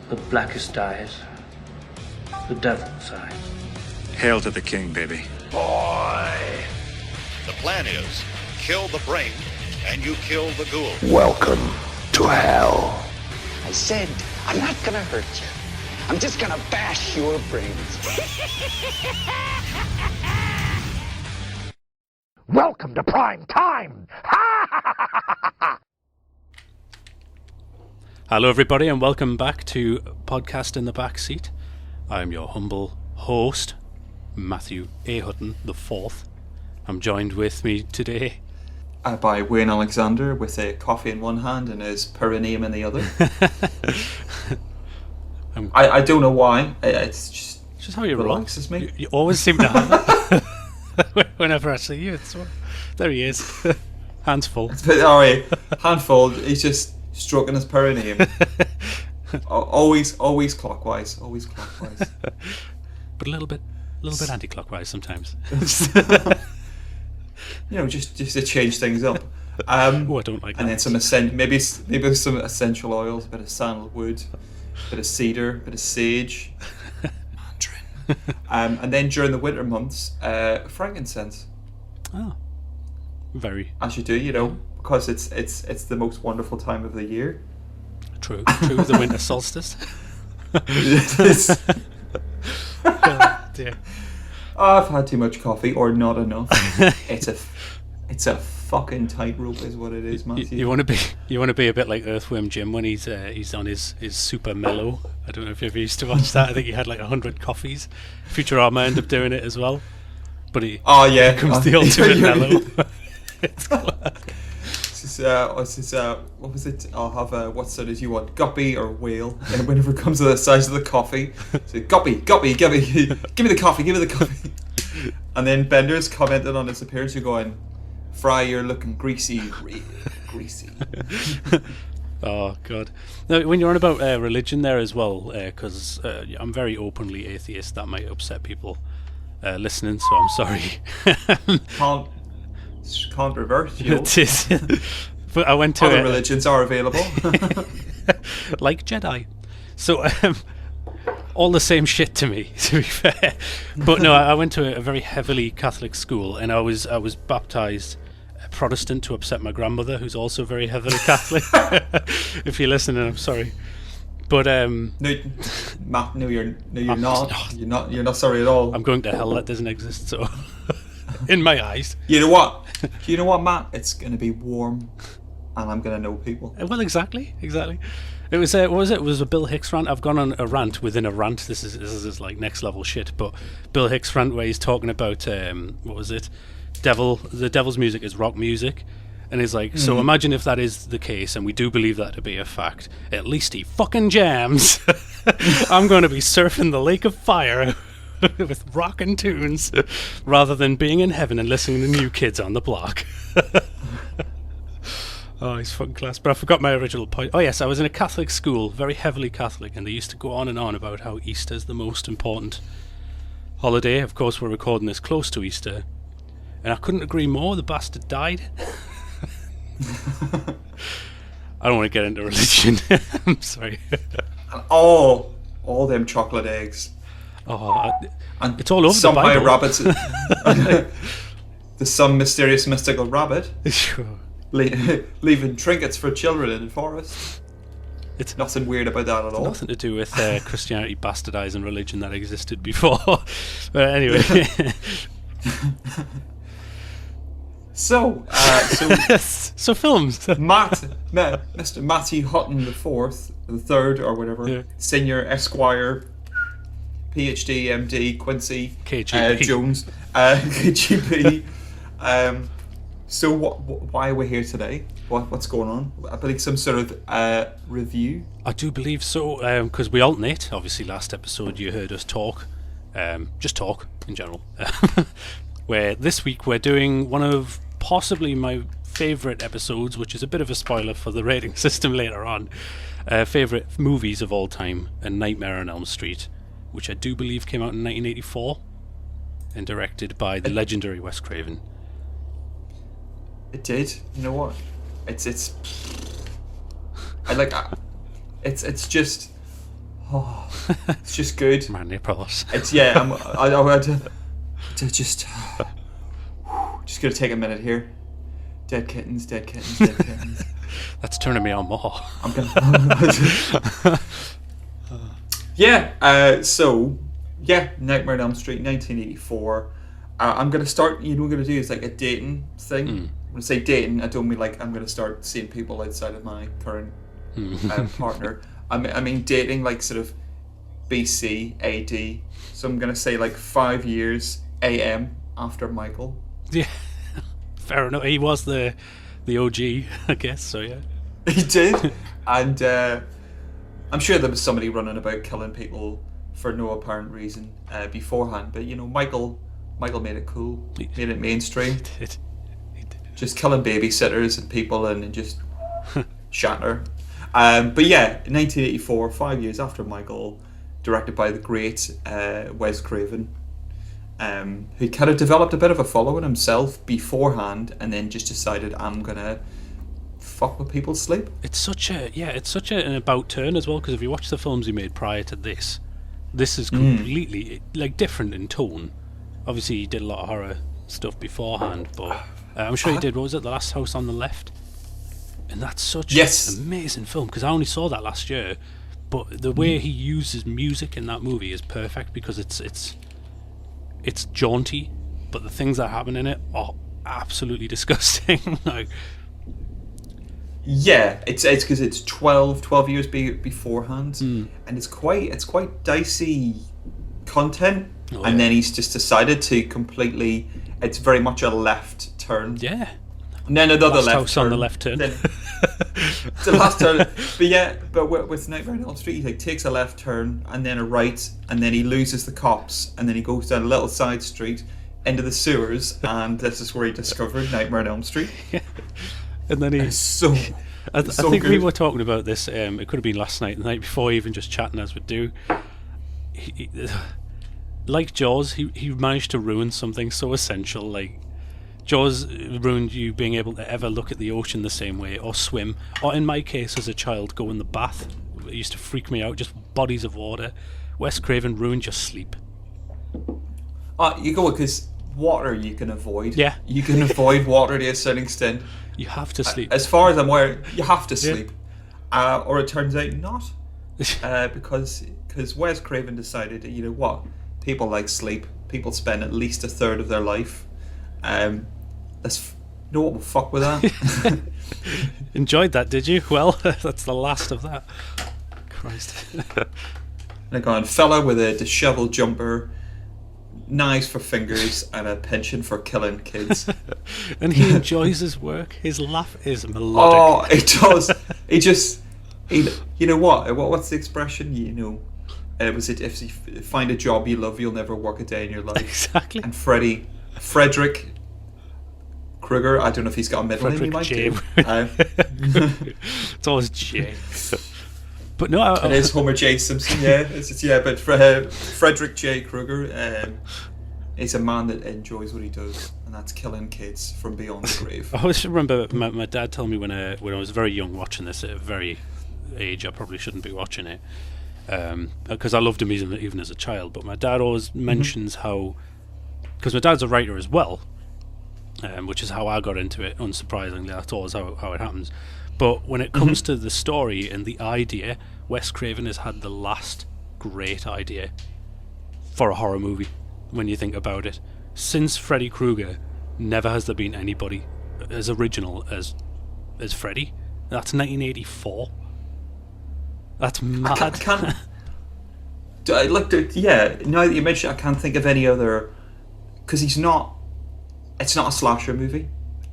The blackest dies. The devil's eyes. Hail to the king, baby. Boy! The plan is, kill the brain, and you kill the ghoul. Welcome to hell. I said, I'm not gonna hurt you. I'm just gonna bash your brains. Welcome to prime time. Hello everybody and welcome back to Podcast in the Backseat. I'm your humble host, Matthew A. Hutton the Fourth. I'm joined with me today by Wayne Alexander with a coffee in one hand and his perineum in the other. I don't know why. It's just how you relaxes roll. me. You always seem to have it. Whenever I see you, there he is. Hands full. Alright, handful. He's just stroking his perineum. always clockwise. Always clockwise. But a little bit anti-clockwise sometimes. Just to change things up. I don't like that. And then maybe some essential oils, a bit of sandalwood, a bit of cedar, a bit of sage, mandarin. And then during the winter months, frankincense. Oh, very. As you do, because it's the most wonderful time of the year. True. The winter solstice. Oh, dear. I've had too much coffee, or not enough. It's a fucking tightrope, is what it is, Matthew. You want to be a bit like Earthworm Jim when he's on his super mellow. I don't know if you ever used to watch that. I think he had like 100 coffees. Futurama ended up doing it as well, but he becomes the ultimate mellow. It's what was it? I'll have what side as you want, guppy or whale. And whenever it comes to the size of the coffee, say guppy, give me the coffee. And then Bender's commented on his appearance, you're going, Fry, you're looking greasy, real greasy. Oh God! Now, when you're on about religion there as well, because I'm very openly atheist, that might upset people listening. So I'm sorry. Controversial. It is. But I went to other religions are available, like Jedi. So all the same shit to me, to be fair. But no, I went to a very heavily Catholic school, and I was baptised Protestant to upset my grandmother, who's also very heavily Catholic. If you're listening, I'm sorry. But Matt, no, you're not. You're not sorry at all. I'm going to hell. That doesn't exist. So, in my eyes, you know what, Matt? It's going to be warm, and I'm going to know people. Well, exactly. It was what was it? It was a Bill Hicks rant. I've gone on a rant within a rant. This is like next level shit. But Bill Hicks rant where he's talking about what was it? The devil's music is rock music, and he's like, so imagine if that is the case, and we do believe that to be a fact. At least he fucking jams. I'm going to be surfing the lake of fire with rockin' tunes, rather than being in heaven and listening to New Kids on the Block. Oh, he's fucking class. But I forgot my original point. Oh yes, I was in a Catholic school, very heavily Catholic, and they used to go on and on about how Easter's the most important holiday. Of course, we're recording this close to Easter, and I couldn't agree more. The bastard died. I don't want to get into religion. I'm sorry. All them chocolate eggs. Oh, and it's all over the Bible. Rabbits. There's some mysterious mystical rabbit. Sure. Leaving trinkets for children in the forest. It's nothing weird about that at all. Nothing to do with Christianity bastardizing religion that existed before. But anyway. So films. Mr. Matthew Hutton the third or whatever, Senior Esquire, PhD, MD, Quincy, KGB. Jones, KGB. So why are we here today? What's going on? I believe some sort of review. I do believe so, because we alternate. Obviously, last episode you heard us talk, just talk in general. Where this week we're doing one of possibly my favourite episodes, which is a bit of a spoiler for the rating system later on. Favourite movies of all time, A Nightmare on Elm Street, which I do believe came out in 1984 and directed by the legendary Wes Craven. It did. You know what? It's just It's just good. Manipulos. It's just gonna take a minute here. Dead kittens, dead kittens, dead kittens. That's turning me on more. I'm gonna. Nightmare on Elm Street, 1984. I'm gonna start. You know, what I'm gonna do is like a dating thing. When I say dating, I don't mean like I'm gonna start seeing people outside of my current partner. I mean dating, like sort of BC AD. So I'm gonna say like 5 years AM after Michael. Yeah, fair enough. He was the OG, I guess. So yeah, he did, and I'm sure there was somebody running about killing people for no apparent reason beforehand. But you know, Michael made it cool, made it mainstream. He did. Just killing babysitters and people and just shatter. But yeah, 1984, 5 years after Michael, directed by the great Wes Craven, who kind of developed a bit of a following himself beforehand, and then just decided, I'm gonna fuck with people's sleep. It's such an about turn as well, because if you watch the films he made prior to this is completely like different in tone. Obviously, he did a lot of horror stuff beforehand, but I'm sure he did. What was it? The Last House on the Left, and that's such an amazing film, because I only saw that last year. But the way he uses music in that movie is perfect, because it's jaunty, but the things that happen in it are absolutely disgusting. Like, yeah, it's because it's 12 years beforehand, and it's quite dicey content. And then he's just decided to completely. It's very much a left turn. Yeah. And then another last left house turn. on the left turn. It's the last turn. But with Nightmare on Elm Street, he like takes a left turn and then a right, and then he loses the cops, and then he goes down a little side street into the sewers, and this is where he discovered Nightmare on Elm Street. Yeah. And then I think we were talking about this. It could have been last night, the night before, even just chatting as we do. Like Jaws, he managed to ruin something so essential. Like Jaws ruined you being able to ever look at the ocean the same way, or swim, or in my case as a child, go in the bath. It used to freak me out, just bodies of water. Wes Craven ruined your sleep. You go because water you can avoid. Yeah. You can avoid water to a certain extent. You have to sleep. As far as I'm aware, you have to sleep. Or it turns out not. Because Wes Craven decided, you know what? People like sleep. People spend at least a third of their life. Let's know what we'll fuck with that. Enjoyed that, did you? Well, that's the last of that. Christ. Like a fella with a disheveled jumper, knives for fingers, and a penchant for killing kids. And he enjoys his work. His laugh is melodic. Oh, it does. You know what? What's the expression? You know. Was it, if you find a job you love, you'll never work a day in your life? Exactly. And Frederick Krueger, I don't know if he's got a middle name. He might J. do. It's always J. But no, it is Homer J. Simpson. Yeah, but Frederick J. Krueger is a man that enjoys what he does, and that's killing kids from beyond the grave. I always remember my dad telling me when I was very young, watching this at a very age I probably shouldn't be watching it. Because I loved him even as a child, but my dad always mentions how, because my dad's a writer as well, which is how I got into it, unsurprisingly. That's always how it happens. But when it comes to the story and the idea, Wes Craven has had the last great idea for a horror movie, when you think about it. Since Freddy Krueger, never has there been anybody as original as Freddy. That's 1984. That's mad. I can't. I looked at now that you mention it, I can't think of any other, because it's not a slasher movie,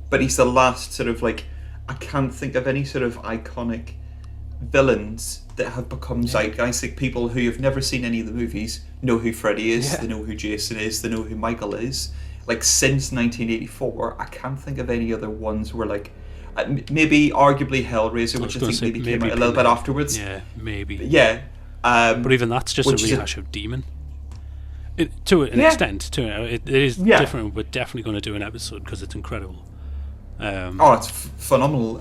but he's the last sort of like, I can't think of any sort of iconic villains that have become zeitgeist. Like people who have never seen any of the movies know who Freddy is, they know who Jason is, they know who Michael is. Like since 1984, I can't think of any other ones where like. Maybe arguably Hellraiser, which I think maybe came out a little bit afterwards. Yeah, maybe. Yeah. But even that's just a rehash of Demon. To an extent. It is different. We're definitely going to do an episode because it's incredible. It's phenomenal.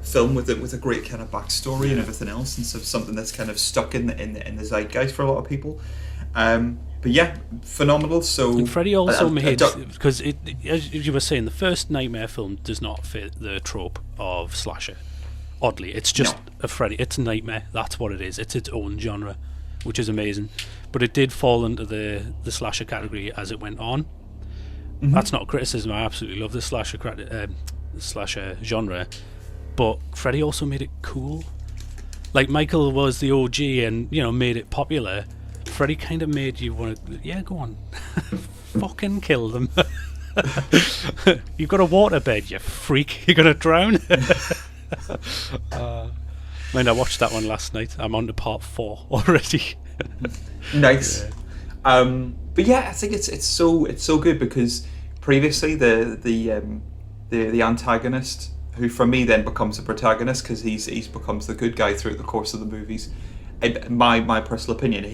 film with a great kind of backstory and everything else, and so something that's kind of stuck in the zeitgeist for a lot of people. But yeah, phenomenal. So and Freddy also made, because as you were saying, the first Nightmare film does not fit the trope of slasher. Oddly, it's just a Freddy. It's Nightmare. That's what it is. It's its own genre, which is amazing. But it did fall into the slasher category as it went on. Mm-hmm. That's not a criticism. I absolutely love the slasher genre. But Freddy also made it cool. Like Michael was the OG and made it popular. Freddy kind of made you want to, go on, fucking kill them. You've got a waterbed, you freak. You're gonna drown. Man, I watched that one last night. I'm on to part 4 already. Nice. Yeah. But yeah, I think it's so good because previously the antagonist, who for me then becomes the protagonist because he's becomes the good guy throughout the course of the movies. My personal opinion,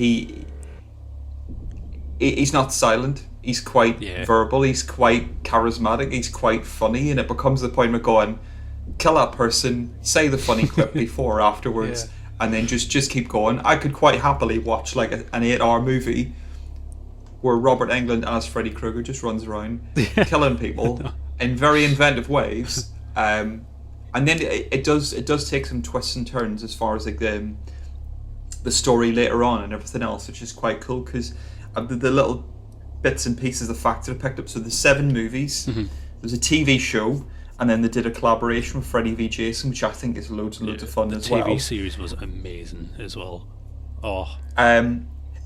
he's not silent. He's quite verbal. He's quite charismatic. He's quite funny, and it becomes the point of going, kill that person, say the funny clip before or afterwards, and then just keep going. I could quite happily watch like an 8-hour movie where Robert Englund as Freddy Krueger just runs around killing people in very inventive ways, and then it does take some twists and turns as far as like the story later on and everything else, which is quite cool because the little bits and pieces of facts that I picked up. So there's 7 movies. Mm-hmm. There's a TV show, and then they did a collaboration with Freddy v Jason, which I think is loads and loads of fun as well. The TV series was amazing as well. Oh.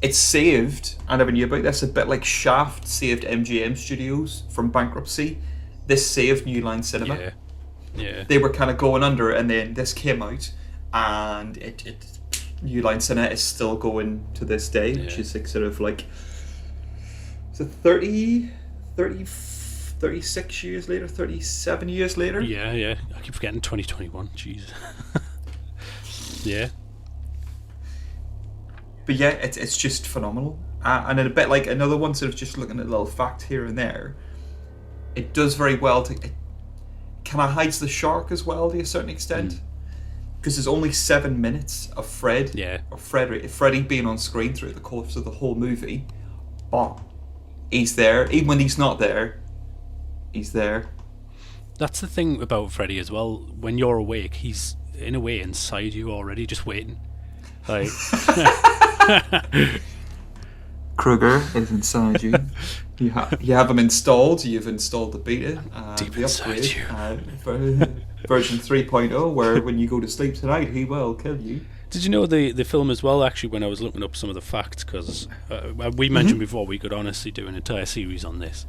It's saved, I never knew about this, a bit like Shaft saved MGM Studios from bankruptcy. This saved New Line Cinema. Yeah. They were kind of going under, and then this came out, and it New Line Cinema is still going to this day, which is like sort of like, is it 36 years later, 37 years later? Yeah. I keep forgetting 2021. Jeez. Yeah. But yeah, it's just phenomenal. And in a bit like another one, sort of just looking at a little fact here and there, it does very well to... It kind of hides the shark as well to a certain extent. Because there's only 7 minutes of Freddy being on screen throughout the course of the whole movie. But he's there. Even when he's not there, he's there. That's the thing about Freddy as well. When you're awake, he's in a way inside you already, just waiting. Like Krueger is inside you. You have him installed. You've installed the beta, deep the inside upgrade, you. Version 3.0, where when you go to sleep tonight, he will kill you. Did you know the film as well? Actually, when I was looking up some of the facts, because we mentioned before we could honestly do an entire series on this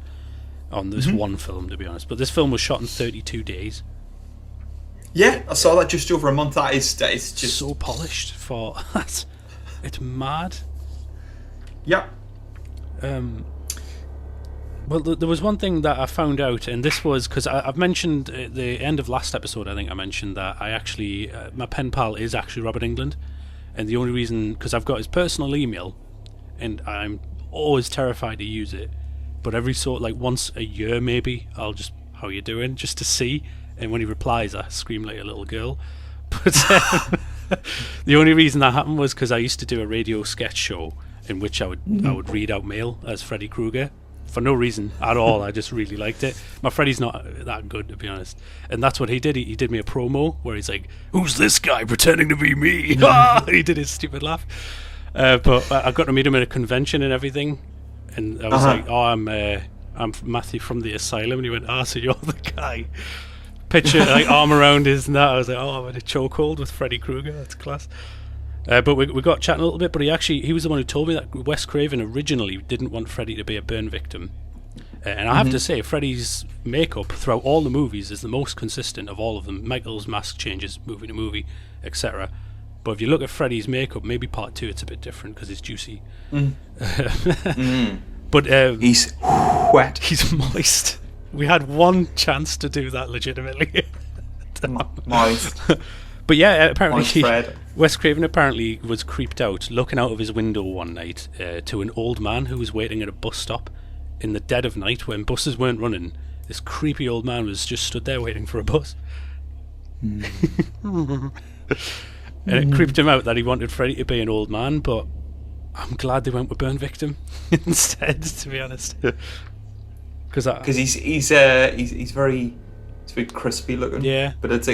one film, to be honest. But this film was shot in 32 days. Yeah, I saw that, just over a month. That is just so polished for that. It's mad. Yeah. Well, there was one thing that I found out, and this was because I've mentioned at the end of last episode. I think I mentioned that I actually my pen pal is actually Robert Englund, and the only reason, because I've got his personal email, and I'm always terrified to use it, but every once a year maybe I'll just, how you doing, just to see. And when he replies, I scream like a little girl. But the only reason that happened was because I used to do a radio sketch show in which I would read out mail as Freddy Krueger for no reason at all. I just really liked it. My Freddy's not that good, to be honest, and that's what he did. He did me a promo where he's like, "Who's this guy pretending to be me?" He did his stupid laugh. But I got to meet him at a convention and everything, and I was like, "Oh, I'm Matthew from the asylum," and he went, "Ah, so you're the guy." Picture like arm around his and that. I was like, oh, I'm in a chokehold with Freddy Krueger. That's class. But we got chatting a little bit. But he was the one who told me that Wes Craven originally didn't want Freddy to be a burn victim. And I have to say, Freddy's makeup throughout all the movies is the most consistent of all of them. Michael's mask changes movie to movie, etc. But if you look at Freddy's makeup, maybe part 2 it's a bit different because it's juicy. But he's wet. He's moist. We had one chance to do that legitimately. Moist. But yeah, apparently Fred. Wes Craven apparently was creeped out looking out of his window one night to an old man who was waiting at a bus stop in the dead of night when buses weren't running. This creepy old man was just stood there waiting for a bus. And it creeped him out that he wanted Freddy to be an old man, but I'm glad they went with Burn Victim instead, to be honest. Because he's very crispy looking. Yeah. But it's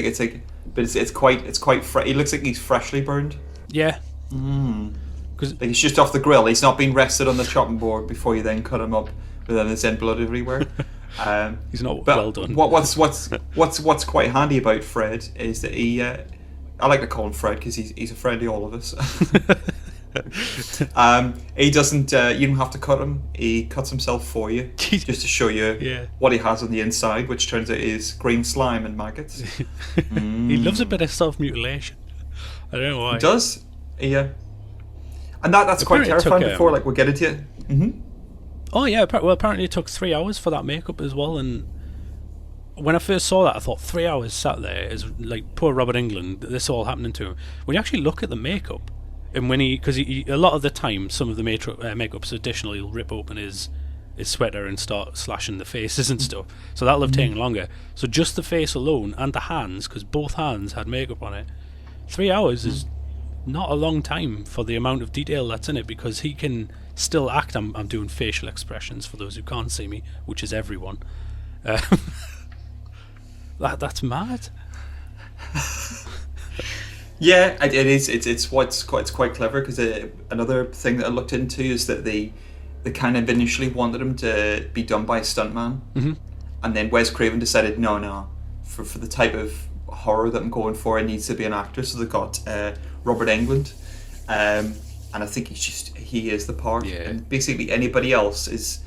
quite he looks like he's freshly burned. Yeah. Because he's just off the grill. He's not been rested on the chopping board before you then cut him up, but then there's blood everywhere. He's not but well done. What's quite handy about Fred is that he, I like to call him Fred because he's a friend to all of us. He doesn't. You don't have to cut him. He cuts himself for you, just to show you what he has on the inside, which turns out is green slime and maggots. He loves a bit of self-mutilation. I don't know why. He does. Yeah. And that's quite terrifying. Before we'll get into it. Mm-hmm. Oh yeah. Well, apparently it took 3 hours for that makeup as well. And when I first saw that, I thought 3 hours sat there is like poor Robert Englund. This all happening to him. When you actually look at the makeup. And when because a lot of the time, some of the makeups additionally will rip open his sweater and start slashing the faces and stuff. So that'll have taken longer. So just the face alone and the hands, because both hands had makeup on it, 3 hours is not a long time for the amount of detail that's in it, because he can still act. I'm doing facial expressions for those who can't see me, which is everyone. That's mad. Yeah, it is. It's quite clever, because another thing that I looked into is that they kind of initially wanted him to be done by a stuntman, and then Wes Craven decided no, for the type of horror that I'm going for, it needs to be an actor. So they got Robert Englund, and I think he is the part. Yeah. And basically anybody else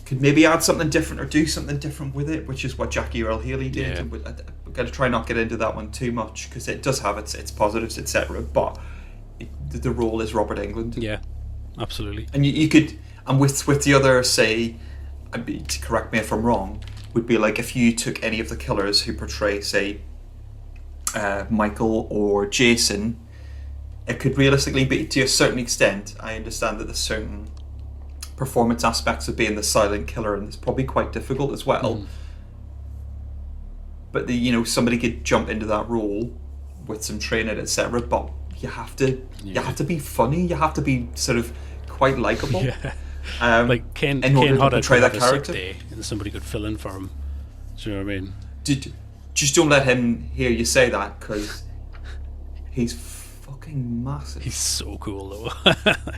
could maybe add something different or do something different with it, which is what Jackie Earle Haley did. Yeah. I've got to try not get into that one too much, because it does have its positives, etc. But the role is Robert Englund. Yeah, absolutely. And you could, and with the other, say, to correct me if I'm wrong, would be like if you took any of the killers who portray, say, Michael or Jason, it could realistically be, to a certain extent. I understand that there's certain performance aspects of being the silent killer, and it's probably quite difficult as well. But somebody could jump into that role with some training, etc. But you have to be funny. You have to be sort of quite likable. Yeah. Like Kane Hodder portray that character, day, and somebody could fill in for him. Do you know what I mean? Just don't let him hear you say that, because he's fucking massive. He's so cool though.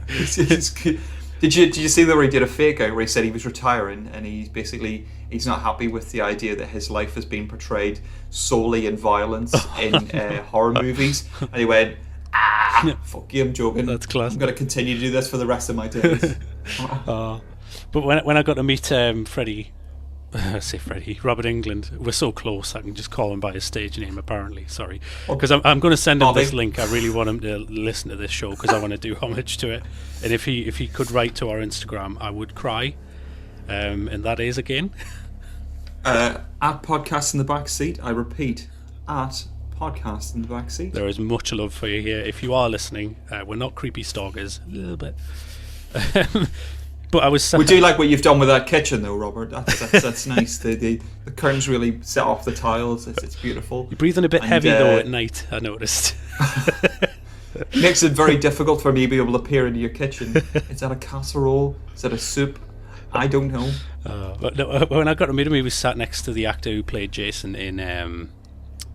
he's Did you see that where he did a fake out where he said he was retiring, and he's not happy with the idea that his life has been portrayed solely in violence in horror movies, and he went, fuck you, I'm joking. That's class. I'm going to continue to do this for the rest of my days. But when I got to meet Freddie, Robert Englund, we're so close I can just call him by his stage name, apparently. Sorry, because I'm going to send him this link. I really want him to listen to this show, because I want to do homage to it. And if he could write to our Instagram, I would cry. And that is again at Podcast in the Backseat. I repeat, at Podcast in the Backseat. There is much love for you here. If you are listening, we're not creepy stalkers, a little bit. But I was. We do like what you've done with that kitchen, though, Robert. That's nice. The curtains really set off the tiles. It's beautiful. You're breathing a bit heavy though at night, I noticed. Makes it very difficult for me to be able to peer into your kitchen. Is that a casserole? Is that a soup? I don't know. But no, when I got to meet him, he was sat next to the actor who played Jason in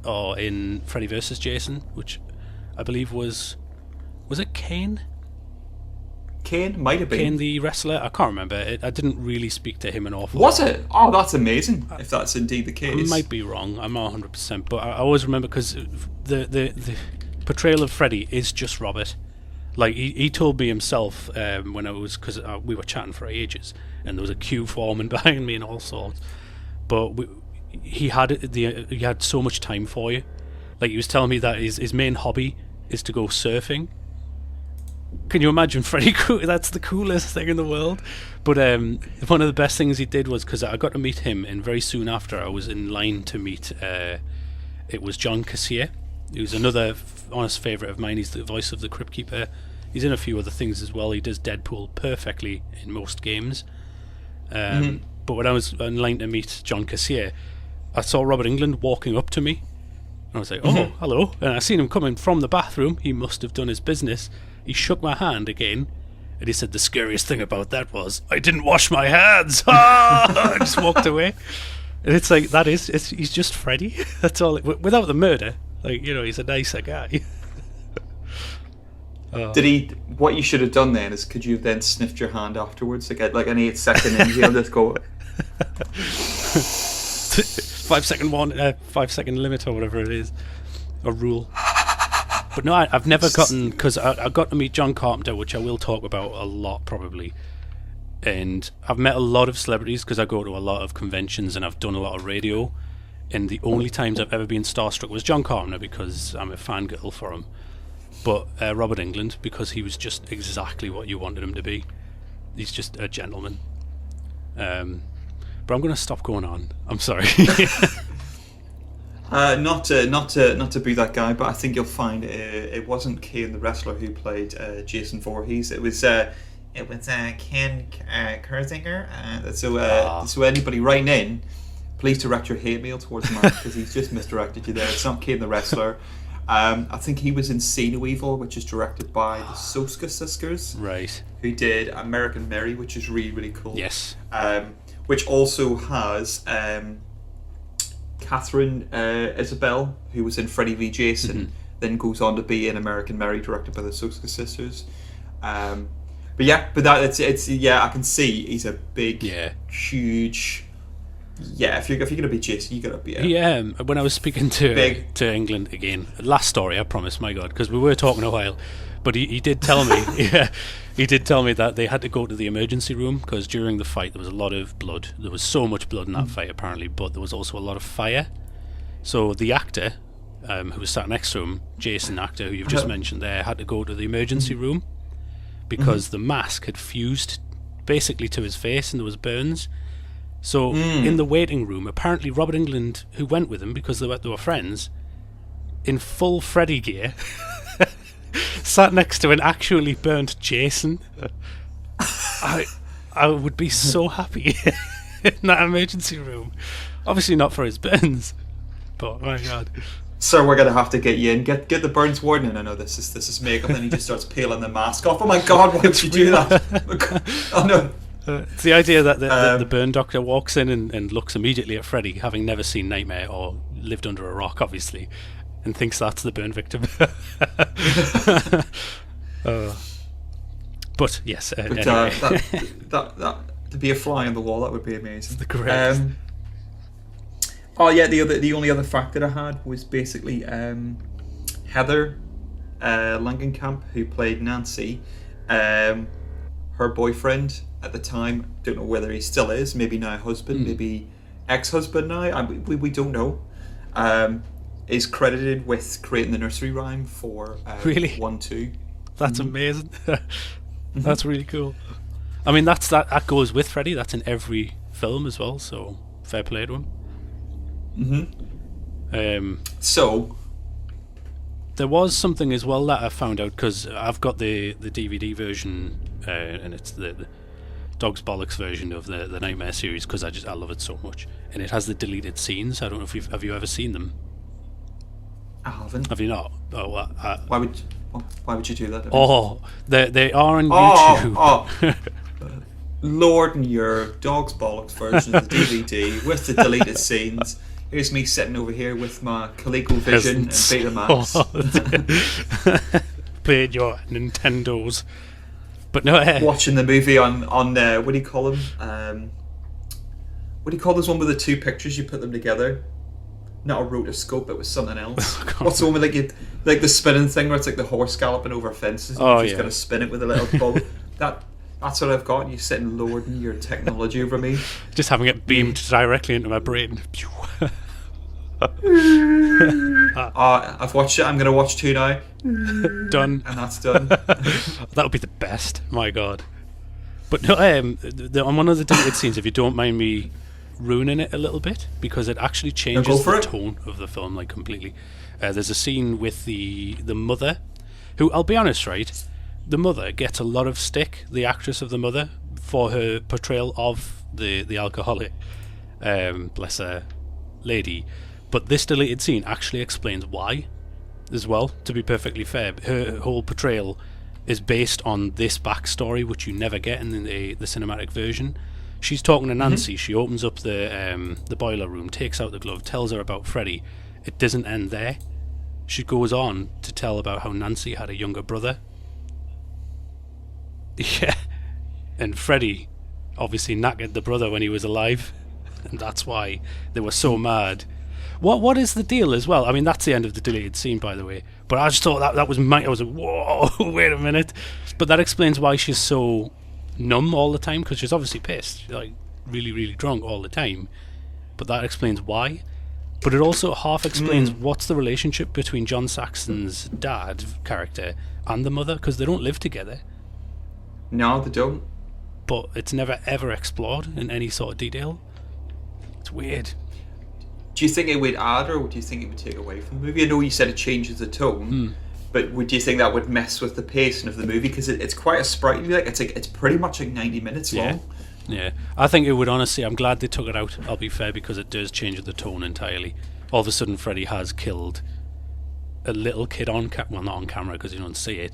Freddy vs. Jason, which I believe was it Kane? Kane might have been. Kane the wrestler? I can't remember. I didn't really speak to him an awful lot. Was it? Oh, that's amazing, if that's indeed the case. I might be wrong. I'm not 100%. But I always remember, because the portrayal of Freddy is just Robert. Like, he told me himself when I was... Because we were chatting for ages, and there was a queue forming behind me and all sorts. But he had so much time for you. Like, he was telling me that his main hobby is to go surfing. Can you imagine Freddy Krueger? That's the coolest thing in the world. But one of the best things he did was, because I got to meet him, and very soon after I was in line to meet, it was John Cassier, who's another honest favourite of mine. He's the voice of the Crypt Keeper. He's in a few other things as well. He does Deadpool perfectly in most games. But when I was in line to meet John Cassier, I saw Robert Englund walking up to me, And I was like, oh, hello. And I seen him coming from the bathroom. He must have done his business. He shook my hand again. And he said, the scariest thing about that was, I didn't wash my hands. I just walked away. And it's like, he's just Freddy. That's all. Without the murder. Like, he's a nicer guy. What you should have done then is, could you have then sniffed your hand afterwards? Like an 8-second inhale, just go... 5 second limit or whatever it is. A rule. But no, I've never gotten... Because I got to meet John Carpenter, which I will talk about a lot, probably. And I've met a lot of celebrities because I go to a lot of conventions and I've done a lot of radio. And the only times I've ever been starstruck was John Carpenter because I'm a fangirl for him. But Robert Englund, because he was just exactly what you wanted him to be. He's just a gentleman. But I'm going to stop going on. I'm sorry. Not to be that guy, but I think you'll find it wasn't Kane the wrestler who played Jason Voorhees. It was Ken Kurzinger. So anybody writing in, please direct your hate mail towards Matt because he's just misdirected you there. It's not Kane the wrestler. I think he was in See No Evil, which is directed by the Soska sisters, right? Who did American Mary, which is really, really cool. Yes. Which also has Catherine Isabel, who was in Freddy v Jason, then goes on to be in American Mary, directed by the Soska sisters. But it's I can see he's a big, huge. Yeah, if you're gonna be Jason, you gotta be. When I was speaking to England again, last story, I promise, my God, because we were talking a while, but he did tell me, he did tell me that they had to go to the emergency room because during the fight there was a lot of blood. There was so much blood in that fight apparently, but there was also a lot of fire. So the actor, who was sat next to him, Jason, actor who you've just mentioned there, had to go to the emergency room because the mask had fused basically to his face and there was burns. So in the waiting room, apparently Robert Englund, who went with him because they were friends, in full Freddy gear, sat next to an actually burnt Jason. I would be so happy in that emergency room. Obviously not for his burns, but my God. Sir, we're gonna have to get you in. Get the burns warden in. I know this is makeup, and then he just starts peeling the mask off. Oh my God, why would you do that? Oh no. It's the idea that the burn doctor walks in and looks immediately at Freddy, having never seen Nightmare or lived under a rock, obviously, and thinks that's the burn victim. But yes, anyway. that to be a fly on the wall, that would be amazing. The greatest. The only other fact that I had was basically Heather Langenkamp, who played Nancy. Her boyfriend at the time, don't know whether he still is, maybe now husband, maybe ex-husband now, we don't know, is credited with creating the nursery rhyme for really? 1-2. That's amazing. That's really cool. I mean, that goes with Freddy. That's in every film as well, so fair play to him. So there was something as well that I found out, because I've got the DVD version, and it's the Dog's Bollocks version of the Nightmare series, because I love it so much, and it has the deleted scenes. I don't know if have you ever seen them? I haven't. Have you not? Oh, why would you do that? They are on YouTube. Lord and your Dog's Bollocks version of the DVD with the deleted scenes. Here's me sitting over here with my ColecoVision and Betamax. Playing your Nintendos. But no, watching the movie on what do you call them? What do you call this one with the two pictures? You put them together. Not a rotoscope, it was something else. What's the one with like the spinning thing where it's like the horse galloping over fences and you just gotta spin it with a little ball? That's what I've got. You sitting lording your technology over me. Just having it beamed directly into my brain. I've watched it. I'm going to watch 2 now. Done. And that's done. That would be the best. My God. But no, on one of the deleted scenes, if you don't mind me ruining it a little bit, because it actually changes the tone of the film like completely. There's a scene with the mother, who, I'll be honest, right, the mother gets a lot of stick, the actress of the mother, for her portrayal of the alcoholic, bless her, lady. But this deleted scene actually explains why, as well, to be perfectly fair. Her whole portrayal is based on this backstory, which you never get in the cinematic version. She's talking to Nancy. She opens up the boiler room, takes out the glove, tells her about Freddy. It doesn't end there. She goes on to tell about how Nancy had a younger brother. Yeah. And Freddy obviously knackered the brother when he was alive. And that's why they were so mad. What is the deal as well? I mean, that's the end of the deleted scene, by the way. But I just thought that was I was like, whoa, wait a minute. But that explains why she's so numb all the time, because she's obviously pissed. She's like really, really drunk all the time. But that explains why. But it also half explains what's the relationship between John Saxon's dad character and the mother, because they don't live together. No, they don't. But it's never ever explored in any sort of detail. It's weird. Do you think it would add, or do you think it would take away from the movie? I know you said it changes the tone, but do you think that would mess with the pacing of the movie? Because it's quite a sprightly, it's pretty much like 90 minutes long. Yeah, I think it would, honestly. I'm glad they took it out, I'll be fair, because it does change the tone entirely. All of a sudden, Freddy has killed a little kid on well, not on camera because you don't see it,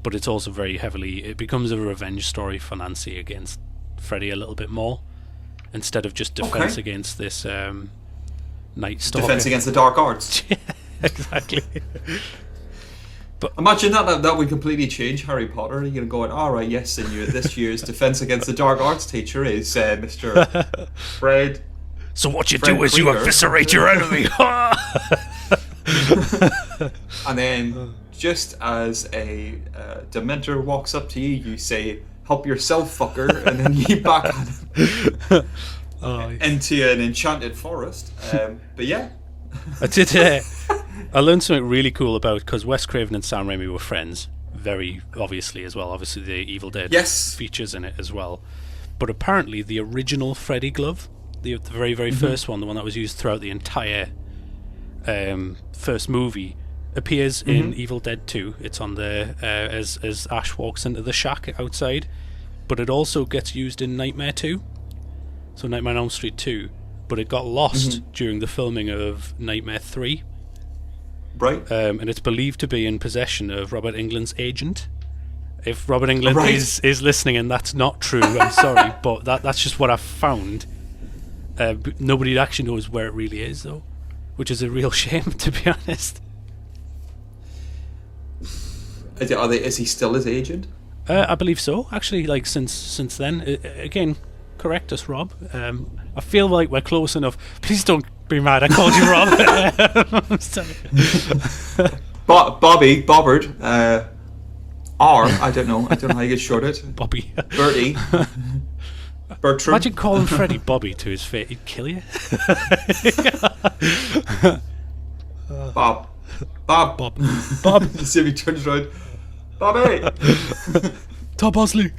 but it's also very heavily, it becomes a revenge story for Nancy against Freddy a little bit more, instead of just defense against this Night Stalker. Defense against the dark arts. Yeah, exactly. But imagine that would completely change Harry Potter. You're going, all right, yes, and this year's defense against the dark arts teacher is Mr. Fred. So what you do is you eviscerate your enemy. And then, just as a Dementor walks up to you, you say, "Help yourself, fucker," and then you back at him into an enchanted forest. But yeah. I did. I learned something really cool about, because Wes Craven and Sam Raimi were friends, very obviously as well. Obviously, the Evil Dead features in it as well. But apparently, the original Freddy glove, the very, very first one, the one that was used throughout the entire first movie, appears in Evil Dead 2. It's on there as Ash walks into the shack outside. But it also gets used in Nightmare 2. So Nightmare on Elm Street 2. But it got lost during the filming of Nightmare 3. Right. And it's believed to be in possession of Robert Englund's agent. If Robert Englund is listening and that's not true, I'm sorry, but that's just what I've found. Nobody actually knows where it really is, though, which is a real shame, to be honest. Is he still his agent? I believe so, actually, like since then. Again, correct us, Rob. I feel like we're close enough. Please don't be mad I called you Rob. I'm sorry. Bobbert, I don't know how you get shorted. Bobby. Bertie. Bertram. Imagine calling Freddy Bobby to his face, he'd kill you. Bob. See if he turns around. Bobby! Tom Bosley.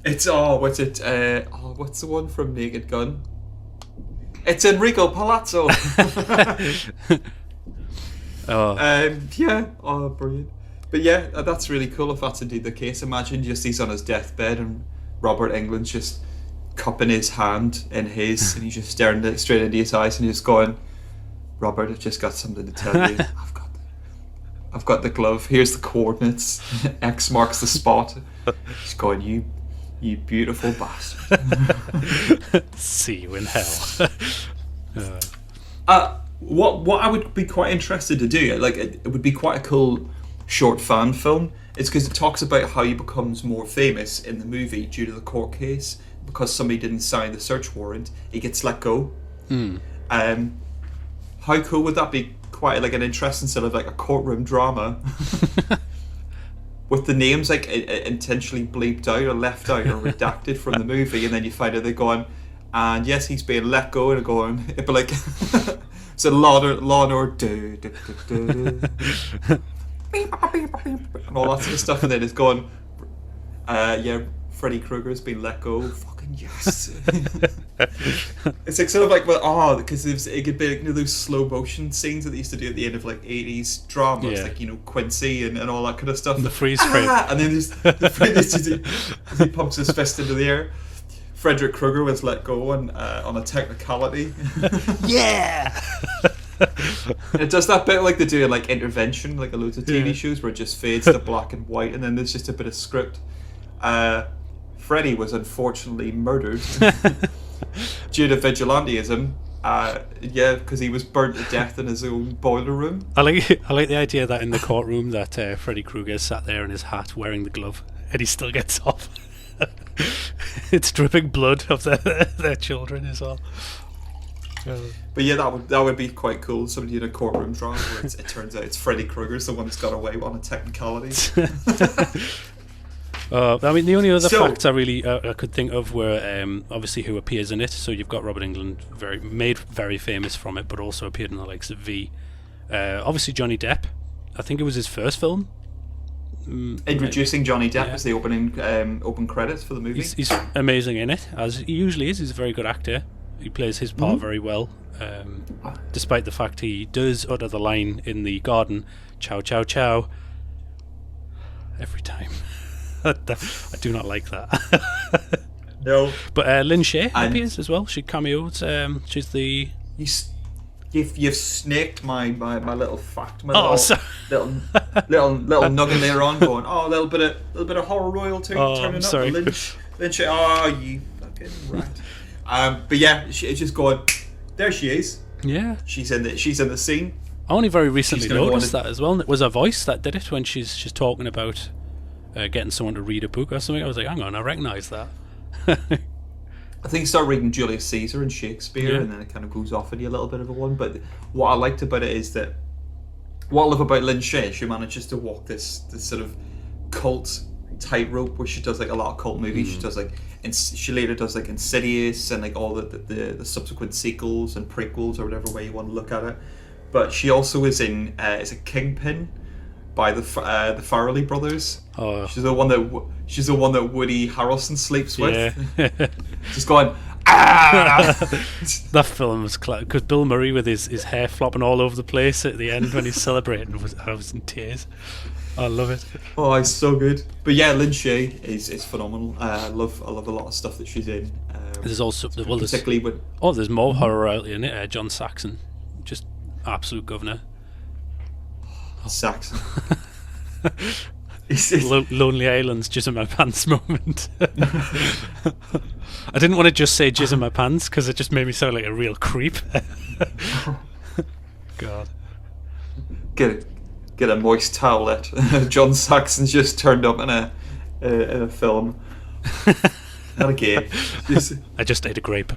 It's what's the one from Naked Gun? It's Enrico Palazzo. Brilliant. But yeah, that's really cool if that's indeed the case. Imagine just he's on his deathbed and Robert Englund's just cupping his hand in his, and he's just staring straight into his eyes and he's just going, "Robert, I've just got something to tell you. I've got the glove. Here's the coordinates. X marks the spot." He's going, You beautiful bastard. See you in hell. What I would be quite interested to do, like it would be quite a cool short fan film, is because it talks about how he becomes more famous in the movie due to the court case, because somebody didn't sign the search warrant. He gets let go. How cool would that be? Quite like an interesting sort of like a courtroom drama. With the names like intentionally bleeped out or left out or redacted from the movie, and then you find out they're going, and yes, he's being let go, and going, it'd be like, so Law and Order, and all that sort of stuff, and then it's going, Freddy Krueger's been let go. Fucking yes. It's like sort of like, because it could be like, those slow motion scenes that they used to do at the end of like 80s dramas, like Quincy and all that kind of stuff. The freeze frame. And then there's the freeze as he pumps his fist into the air. Frederick Krueger was let go on a technicality. Yeah. It does that bit like they do in like Intervention, like a loads of TV shows where it just fades to black and white, and then there's just a bit of script. Freddy was unfortunately murdered due to vigilantism. Because he was burnt to death in his own boiler room. I like the idea that in the courtroom that Freddy Krueger sat there in his hat wearing the glove, and he still gets off. It's dripping blood of their children as well. But yeah, that would be quite cool. Somebody in a courtroom drama where it turns out it's Freddy Krueger's the one that's got away on a technicality. I mean, the only other facts I could think of were obviously who appears in it. So you've got Robert Englund, made very famous from it, but also appeared in the likes of V. Obviously Johnny Depp. I think it was his first film. Introducing Johnny Depp as the open credits for the movie. He's amazing in it, as he usually is. He's a very good actor. He plays his part very well, despite the fact he does utter the line in the garden, "Chow, chow, chow," every time. I do not like that. No. But Lynn Shay appears as well. She cameos. She's the... You've snaked my little fact, my little nugget there on, going, a little bit of horror royalty turning sorry. up. Lynn Shay, you fucking rat. But yeah, it's just going. There she is. Yeah, she's in the scene. I only very recently noticed that as well. It was her voice that did it when she's talking about getting someone to read a book or something. I was like, hang on, I recognise that. I think you start reading Julius Caesar and Shakespeare, and then it kind of goes off in you a little bit of a one. But what I liked about it is that what I love about Lynn Shay, she manages to walk this sort of cult tightrope where she does like a lot of cult movies. She does she later does like Insidious and like all the subsequent sequels and prequels or whatever way you want to look at it. But she also is in is a Kingpin by the Farrelly brothers. Oh. She's the one that Woody Harrelson sleeps with. Yeah. Just going, That film was because Bill Murray with his hair flopping all over the place at the end when he's celebrating I was in tears. I love it. Oh, it's so good. But yeah, Lynn Shay is phenomenal. I love a lot of stuff that she's in. There's also particularly with there's more horror out in it. John Saxon, just absolute governor. Saxon. Lonely Island's jizz in my pants moment. I didn't want to just say jizz in my pants because it just made me sound like a real creep. God. Get a moist towelette. John Saxon's just turned up in a film. Not again. I just ate a grape.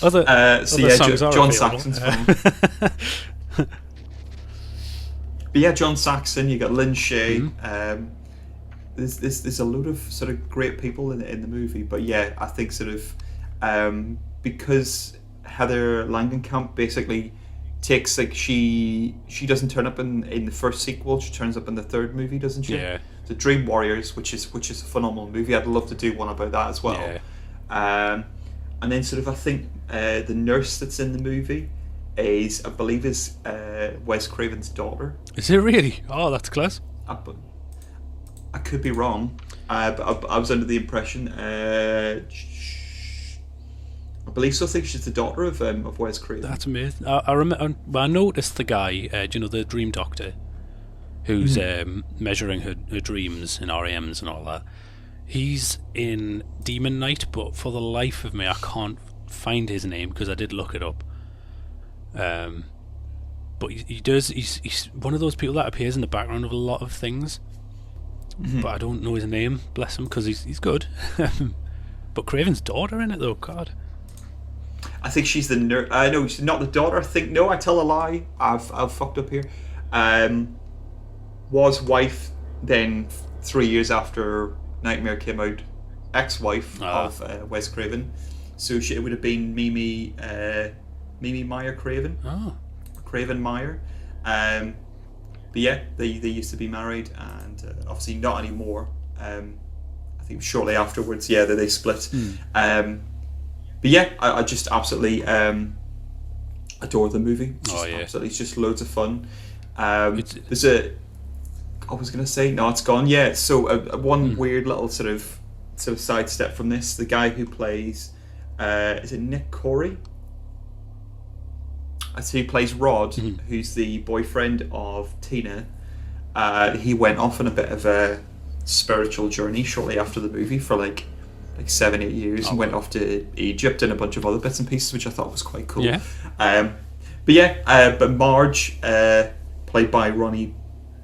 John Saxon's film. But yeah, John Saxon, you got Lynn Shay. Mm-hmm. There's a load of sort of great people in the movie. But yeah, I think sort of because Heather Langenkamp basically takes like she doesn't turn up in the first sequel. She turns up in the third movie, doesn't she? Yeah. The Dream Warriors, which is a phenomenal movie. I'd love to do one about that as well. Yeah. And then sort of I think the nurse that's in the movie is, I believe, is Wes Craven's daughter. Is it really? Oh, that's close. I could be wrong, but I was under the impression. I believe so. I think she's the daughter of Wes Craven. That's amazing. I remember. I noticed the guy. Do you know the Dream Doctor, who's measuring her dreams and REMs and all that. He's in Demon Knight, but for the life of me, I can't find his name because I did look it up. But he does. He's one of those people that appears in the background of a lot of things. Mm-hmm. But I don't know his name. Bless him, because he's good. But Craven's daughter in it though. God. I think she's the nurse. No, she's not the daughter. I think no. I tell a lie. I've fucked up here. Was wife then 3 years after Nightmare came out, ex-wife of Wes Craven. So it would have been Mimi Meyer Craven. Oh. Craven Meyer. But yeah, they used to be married, and obviously not anymore. I think shortly afterwards, that they split. But yeah, I just absolutely adore the movie. It's absolutely, it's just loads of fun. There's I was gonna say no, it's gone. Yeah. So one weird little sort of sidestep from this: the guy who plays, is it Nick Corey? So he plays Rod, who's the boyfriend of Tina. He went off on a bit of a spiritual journey shortly after the movie for like 7-8 years, and went off to Egypt and a bunch of other bits and pieces, which I thought was quite cool. Yeah. But Marge, played by Ronnie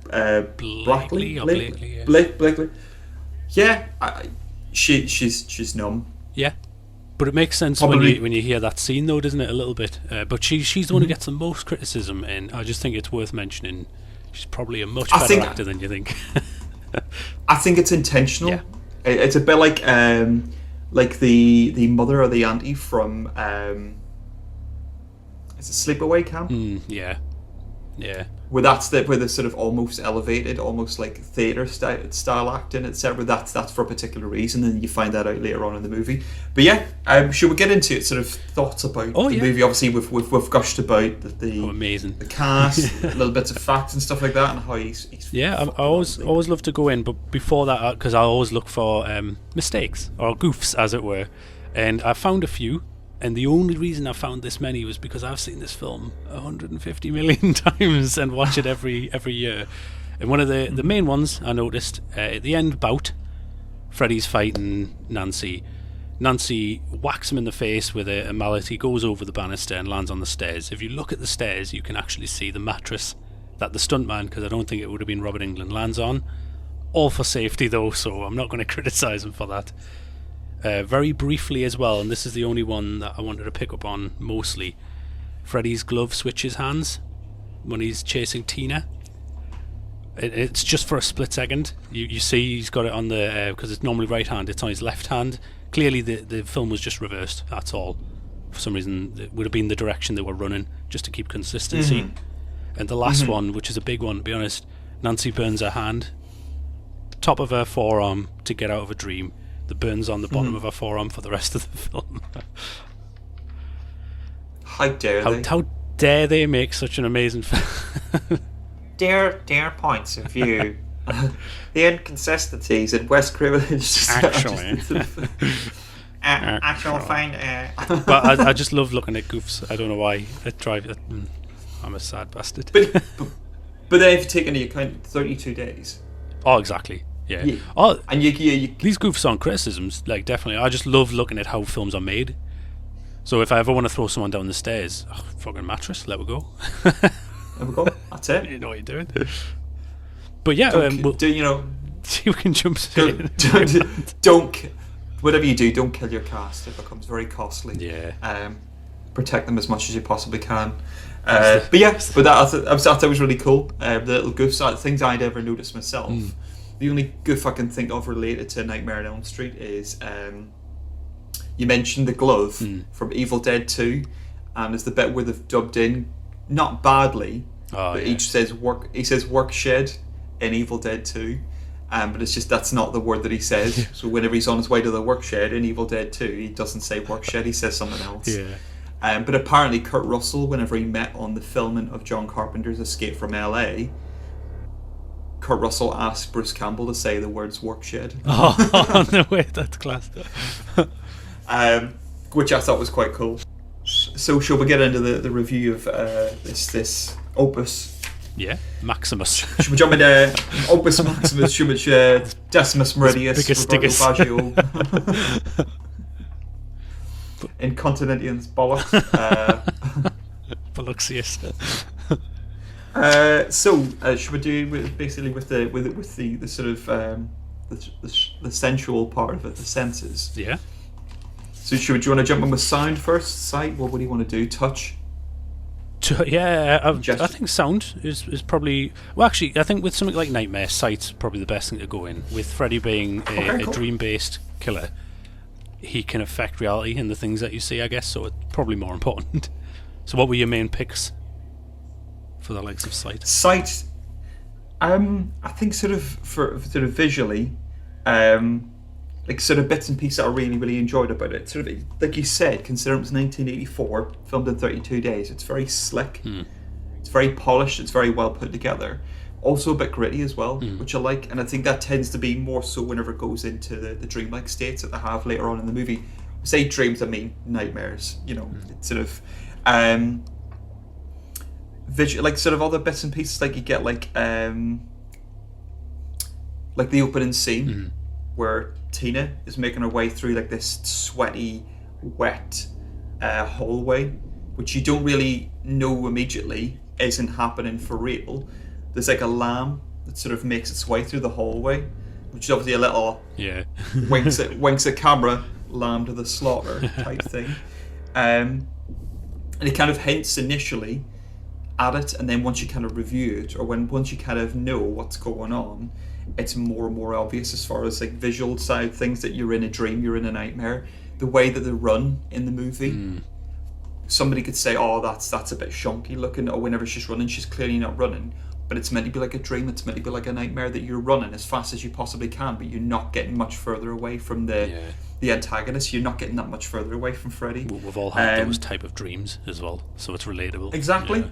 Blackley. Blakely. Yeah, she's numb. Yeah. But it makes sense when you hear that scene, though, doesn't it? A little bit. But she's the one who gets the most criticism, and I just think it's worth mentioning. She's probably a much better actor than you think. I think it's intentional. Yeah. It's a bit like the mother or the auntie from it's a sleepaway camp. Yeah. Where they're sort of almost elevated, almost like theatre style acting, etc. That's for a particular reason, and you find that out later on in the movie. But yeah, should we get into it? Sort of thoughts about the movie? Obviously, we've gushed about the amazing, the cast, little bits of facts and stuff like that, and how he's I always love to go in, but before that, because I always look for mistakes or goofs, as it were, and I found a few. And the only reason I found this many was because I've seen this film 150 million times and watch it every year. And one of the main ones I noticed, at the end bout, Freddy's fighting Nancy. Nancy whacks him in the face with a mallet. He goes over the banister and lands on the stairs. If you look at the stairs, you can actually see the mattress that the stuntman, because I don't think it would have been Robert Englund, lands on. All for safety, though, so I'm not going to criticise him for that. Very briefly as well, and this is the only one that I wanted to pick up on mostly, Freddy's glove switches hands when he's chasing Tina. It's just for a split second. You see he's got it on the, because it's normally right hand, it's on his left hand. Clearly the film was just reversed, that's all. For some reason it would have been the direction they were running, just to keep consistency. And the last one, which is a big one to be honest, Nancy burns her hand, the top of her forearm, to get out of a dream. The burns on the bottom of her forearm for the rest of the film. How dare they? How dare they make such an amazing film? Dare points of view. The inconsistencies in West Privilege. Actual fine. But I just love looking at goofs. I don't know why. I'm a sad bastard. But they've taken into account 32 days. Oh, exactly. Yeah. Oh, and you these goofs on criticisms, like, definitely. I just love looking at how films are made. So if I ever want to throw someone down the stairs, fucking mattress, let we go. There we go. That's it. You know what you're doing. But yeah, you can jump. Don't whatever you do, don't kill your cast. It becomes very costly. Yeah. Protect them as much as you possibly can. But that I thought that was really cool. The little goofs, things I'd ever noticed myself. The only goof I can think of related to Nightmare on Elm Street is you mentioned the glove from Evil Dead 2, and there's the bit where they've dubbed in, not badly, but each says work. He says work shed in Evil Dead 2, but it's just that's not the word that he says. So whenever he's on his way to the work shed in Evil Dead 2, he doesn't say work shed. He says something else. Yeah. But apparently Kurt Russell, whenever he met on the filming of John Carpenter's Escape from LA, Kurt Russell asked Bruce Campbell to say the words work shed. Oh, no way, that's class. Which I thought was quite cool. So shall we get into the review of this opus? Yeah, Maximus. Should we jump into Opus Maximus, Decimus Meridius, Roberto Baggio, Incontinentians Bollocks. Bolloxius. Should we do basically with the sort of the sensual part of it, the senses? Yeah. So do you want to jump in with sound first? Sight? What do you want to do? Touch? Yeah, I think sound is probably... Well, actually, I think with something like Nightmare, sight's probably the best thing to go in. With Freddy being a dream-based killer, he can affect reality in the things that you see, I guess, so it's probably more important. So what were your main picks for the likes of sight? Sight, I think sort of visually, like sort of bits and pieces that I really, really enjoyed about it. Sort of like you said, considering it was 1984, filmed in 32 days. It's very slick. It's very polished. It's very well put together. also a bit gritty as well, which I like, and I think that tends to be more so whenever it goes into the dreamlike states that they have later on in the movie. Say dreams, I mean nightmares. It's sort of like sort of other bits and pieces, like you get like the opening scene where Tina is making her way through like this sweaty, wet hallway, which you don't really know immediately isn't happening for real. There's like a lamb that sort of makes its way through the hallway, which is obviously a little winks at camera, lamb to the slaughter type thing. And it kind of hints initially at it, and then once you kind of review it, or once you kind of know what's going on, it's more and more obvious as far as like visual side things, that you're in a dream, you're in a nightmare. The way that they run in the movie, somebody could say, oh, that's a bit shonky looking, or whenever she's running, she's clearly not running. But it's meant to be like a dream, it's meant to be like a nightmare, that you're running as fast as you possibly can, but you're not getting much further away from the antagonist. You're not getting that much further away from Freddy. We've all had those type of dreams as well, so it's relatable. Exactly.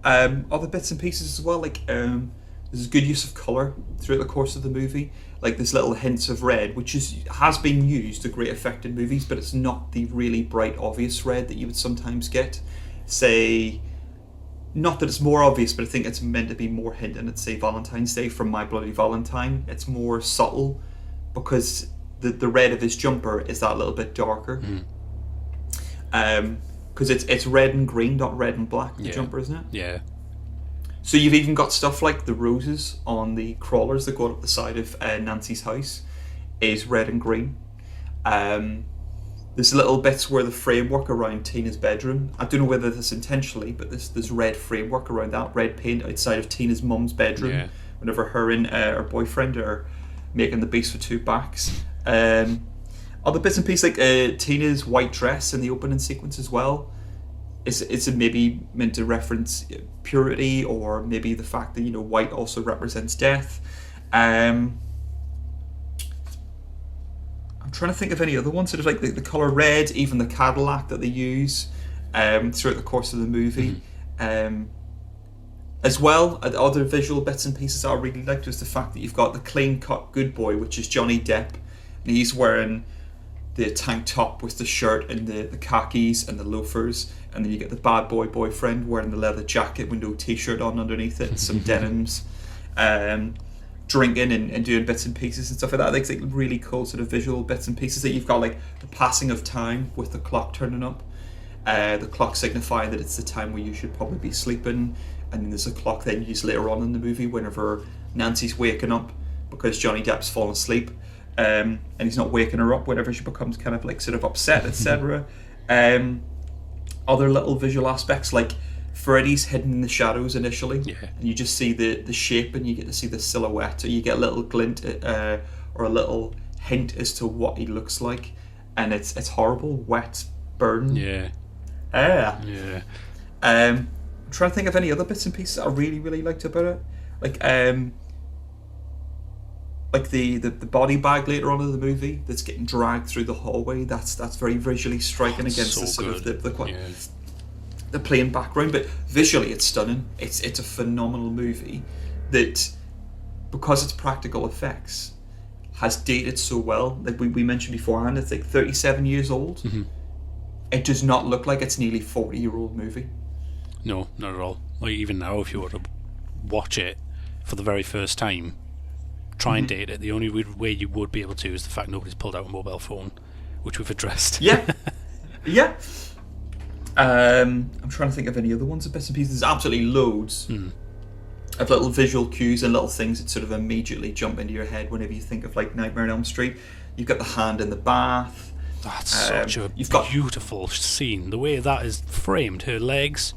Other bits and pieces as well, like there's a good use of colour throughout the course of the movie. Like there's little hints of red, which has been used to great effect in movies, but it's not the really bright, obvious red that you would sometimes get. Say, not that it's more obvious, but I think it's meant to be more hinting at, say, Valentine's Day from My Bloody Valentine. It's more subtle because the red of his jumper is that little bit darker. Because it's red and green, not red and black, the jumper, isn't it? Yeah. So you've even got stuff like the roses on the crawlers that go up the side of Nancy's house is red and green. There's little bits where the framework around Tina's bedroom, I don't know whether this intentionally, but there's red framework around that, red paint outside of Tina's mum's bedroom, whenever her and her boyfriend are making the Beast with Two Backs. Other bits and pieces, like Tina's white dress in the opening sequence as well, is maybe meant to reference purity, or maybe the fact that white also represents death. I'm trying to think of any other ones, sort of like the colour red, even the Cadillac that they use throughout the course of the movie. As well, other visual bits and pieces I really liked was the fact that you've got the clean-cut good boy, which is Johnny Depp, and he's wearing the tank top with the shirt and the khakis and the loafers, and then you get the bad boy boyfriend wearing the leather jacket with no t-shirt on underneath it, some denims, drinking and doing bits and pieces and stuff like that. It's like really cool sort of visual bits and pieces that you've got, like the passing of time with the clock turning up, the clock signifying that it's the time where you should probably be sleeping, and then there's a clock then used later on in the movie whenever Nancy's waking up because Johnny Depp's fallen asleep, and he's not waking her up whenever she becomes kind of like sort of upset, etc. Other little visual aspects, like Freddy's hidden in the shadows initially, and you just see the shape, and you get to see the silhouette, or you get a little glint or a little hint as to what he looks like, and it's horrible, wet, burn. I'm trying to think of any other bits and pieces I really, really liked about it, like the body bag later on in the movie that's getting dragged through the hallway. That's very visually striking against the sort of the plain background, but visually it's stunning. It's a phenomenal movie that, because it's practical effects, has dated so well. Like we mentioned beforehand, it's like 37 years old. It does not look like it's nearly 40-year-old movie. No, not at all. Like even now, if you were to watch it for the very first time, try and date it, the only way you would be able to is the fact nobody's pulled out a mobile phone, which we've addressed. I'm trying to think of any other ones of bits and pieces. There's absolutely loads of little visual cues and little things that sort of immediately jump into your head whenever you think of like Nightmare on Elm Street. You've got the hand in the bath. That's such a beautiful scene. The way that is framed, her legs,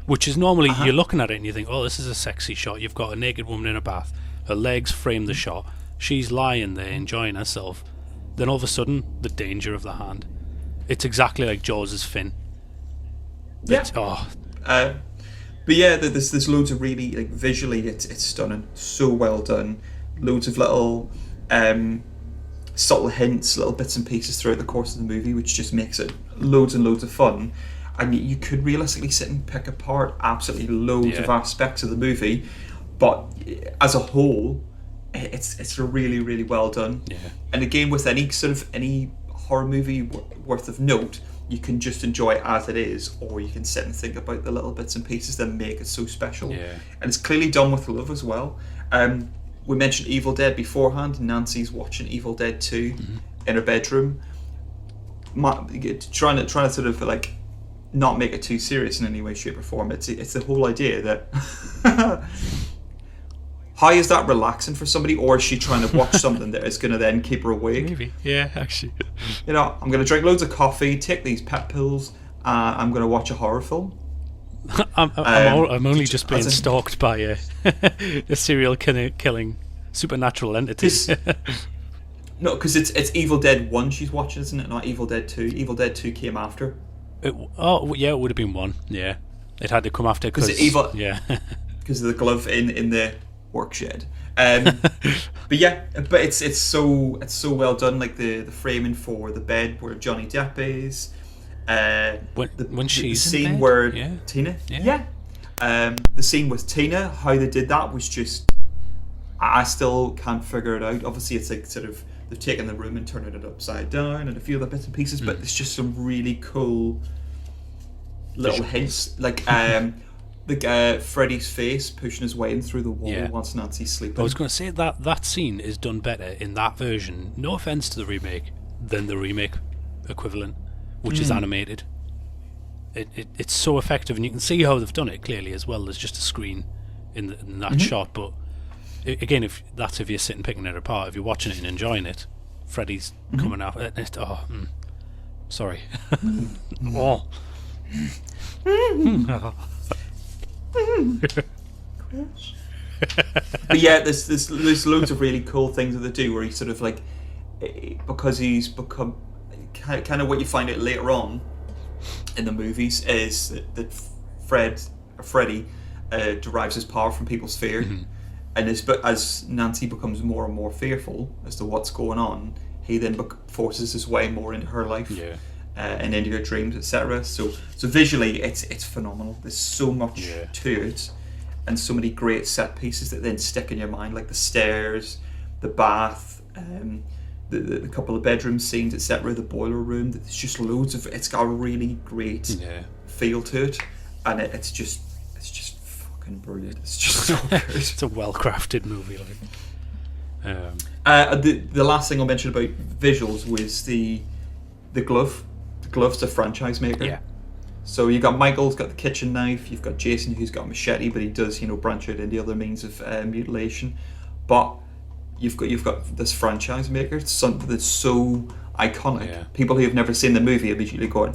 which is normally you're looking at it and you think, oh, this is a sexy shot. You've got a naked woman in a bath. Her legs frame the shot. She's lying there enjoying herself. Then all of a sudden, the danger of the hand. It's exactly like Jaws' fin. There's loads of really, like, visually it's stunning, so well done. Loads of little subtle hints, little bits and pieces throughout the course of the movie, which just makes it loads and loads of fun. And you could realistically sit and pick apart absolutely loads of aspects of the movie, but as a whole, it's really, really well done. Yeah. And again, with any horror movie worth of note, you can just enjoy it as it is, or you can sit and think about the little bits and pieces that make it so special. Yeah. And it's clearly done with love as well. We mentioned Evil Dead beforehand. Nancy's watching Evil Dead 2 in her bedroom, trying to sort of like not make it too serious in any way, shape, or form. It's the whole idea that how is that relaxing for somebody, or is she trying to watch something that is going to then keep her awake? Maybe, yeah, actually. You know, I'm going to drink loads of coffee, take these pet pills, and I'm going to watch a horror film. I'm only just being stalked by a serial killing supernatural entity. No, because it's Evil Dead 1 she's watching, isn't it? Not Evil Dead 2. Evil Dead 2 came after. It would have been 1. Yeah, it had to come after because because of the glove in the work shed. But it's so well done. Like the framing for the bed where Johnny Depp is. When she's the scene in bed? where Tina, the scene with Tina, how they did that was just, I still can't figure it out. Obviously, it's like sort of they've taken the room and turned it upside down and a few other bits and pieces, but it's just some really cool little hints, like Freddy's face pushing his way in through the wall once Nancy's sleeping. I was going to say that scene is done better in that version. No offense to the remake, than the remake equivalent, which is animated. It's so effective, and you can see how they've done it clearly as well. There's just a screen in that shot, but again, if you're sitting picking it apart, if you're watching it and enjoying it, Freddy's coming out. Sorry. Oh. But yeah, there's loads of really cool things that they do where he's sort of like, because he's become kind of what you find out later on in the movies is that Freddy derives his power from people's fear, and as Nancy becomes more and more fearful as to what's going on, he then forces his way more into her life. And into your dreams, etc. So visually, it's phenomenal. There's so much to it, and so many great set pieces that then stick in your mind, like the stairs, the bath, the couple of bedroom scenes, etc. The boiler room. There's just loads of. It's got a really great feel to it, and it's just fucking brilliant. It's just so good. It's a well-crafted movie. The last thing I'll mention about visuals was the glove. Glove's a franchise maker. Yeah. So you've got Michael's got the kitchen knife, you've got Jason who's got a machete, but he does, branch out into other means of mutilation. But you've got this franchise maker, something that's so iconic. Yeah. People who have never seen the movie immediately go,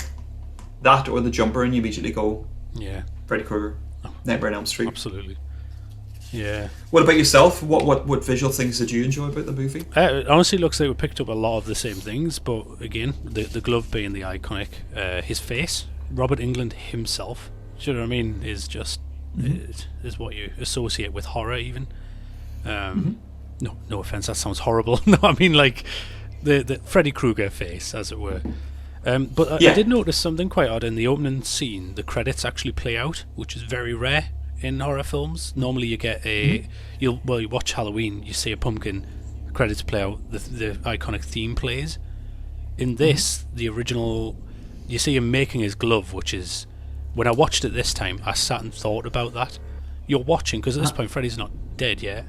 that or the jumper, and you immediately go, Freddy Krueger, Nightmare on Elm Street. Absolutely. Yeah. What about yourself? What visual things did you enjoy about the movie? It honestly looks like we picked up a lot of the same things, but again, the glove being the iconic, his face, Robert Englund himself, do you know what I mean, is just is what you associate with horror even. No offense, that sounds horrible. No, I mean like the Freddy Krueger face, as it were. But I did notice something quite odd in the opening scene. The credits actually play out, which is very rare in horror films. Normally you get you watch Halloween, you see a pumpkin, credits play out, the iconic theme plays. In this, the original, you see him making his glove, which is, when I watched it this time, I sat and thought about that. You're watching, because at this point Freddy's not dead yet,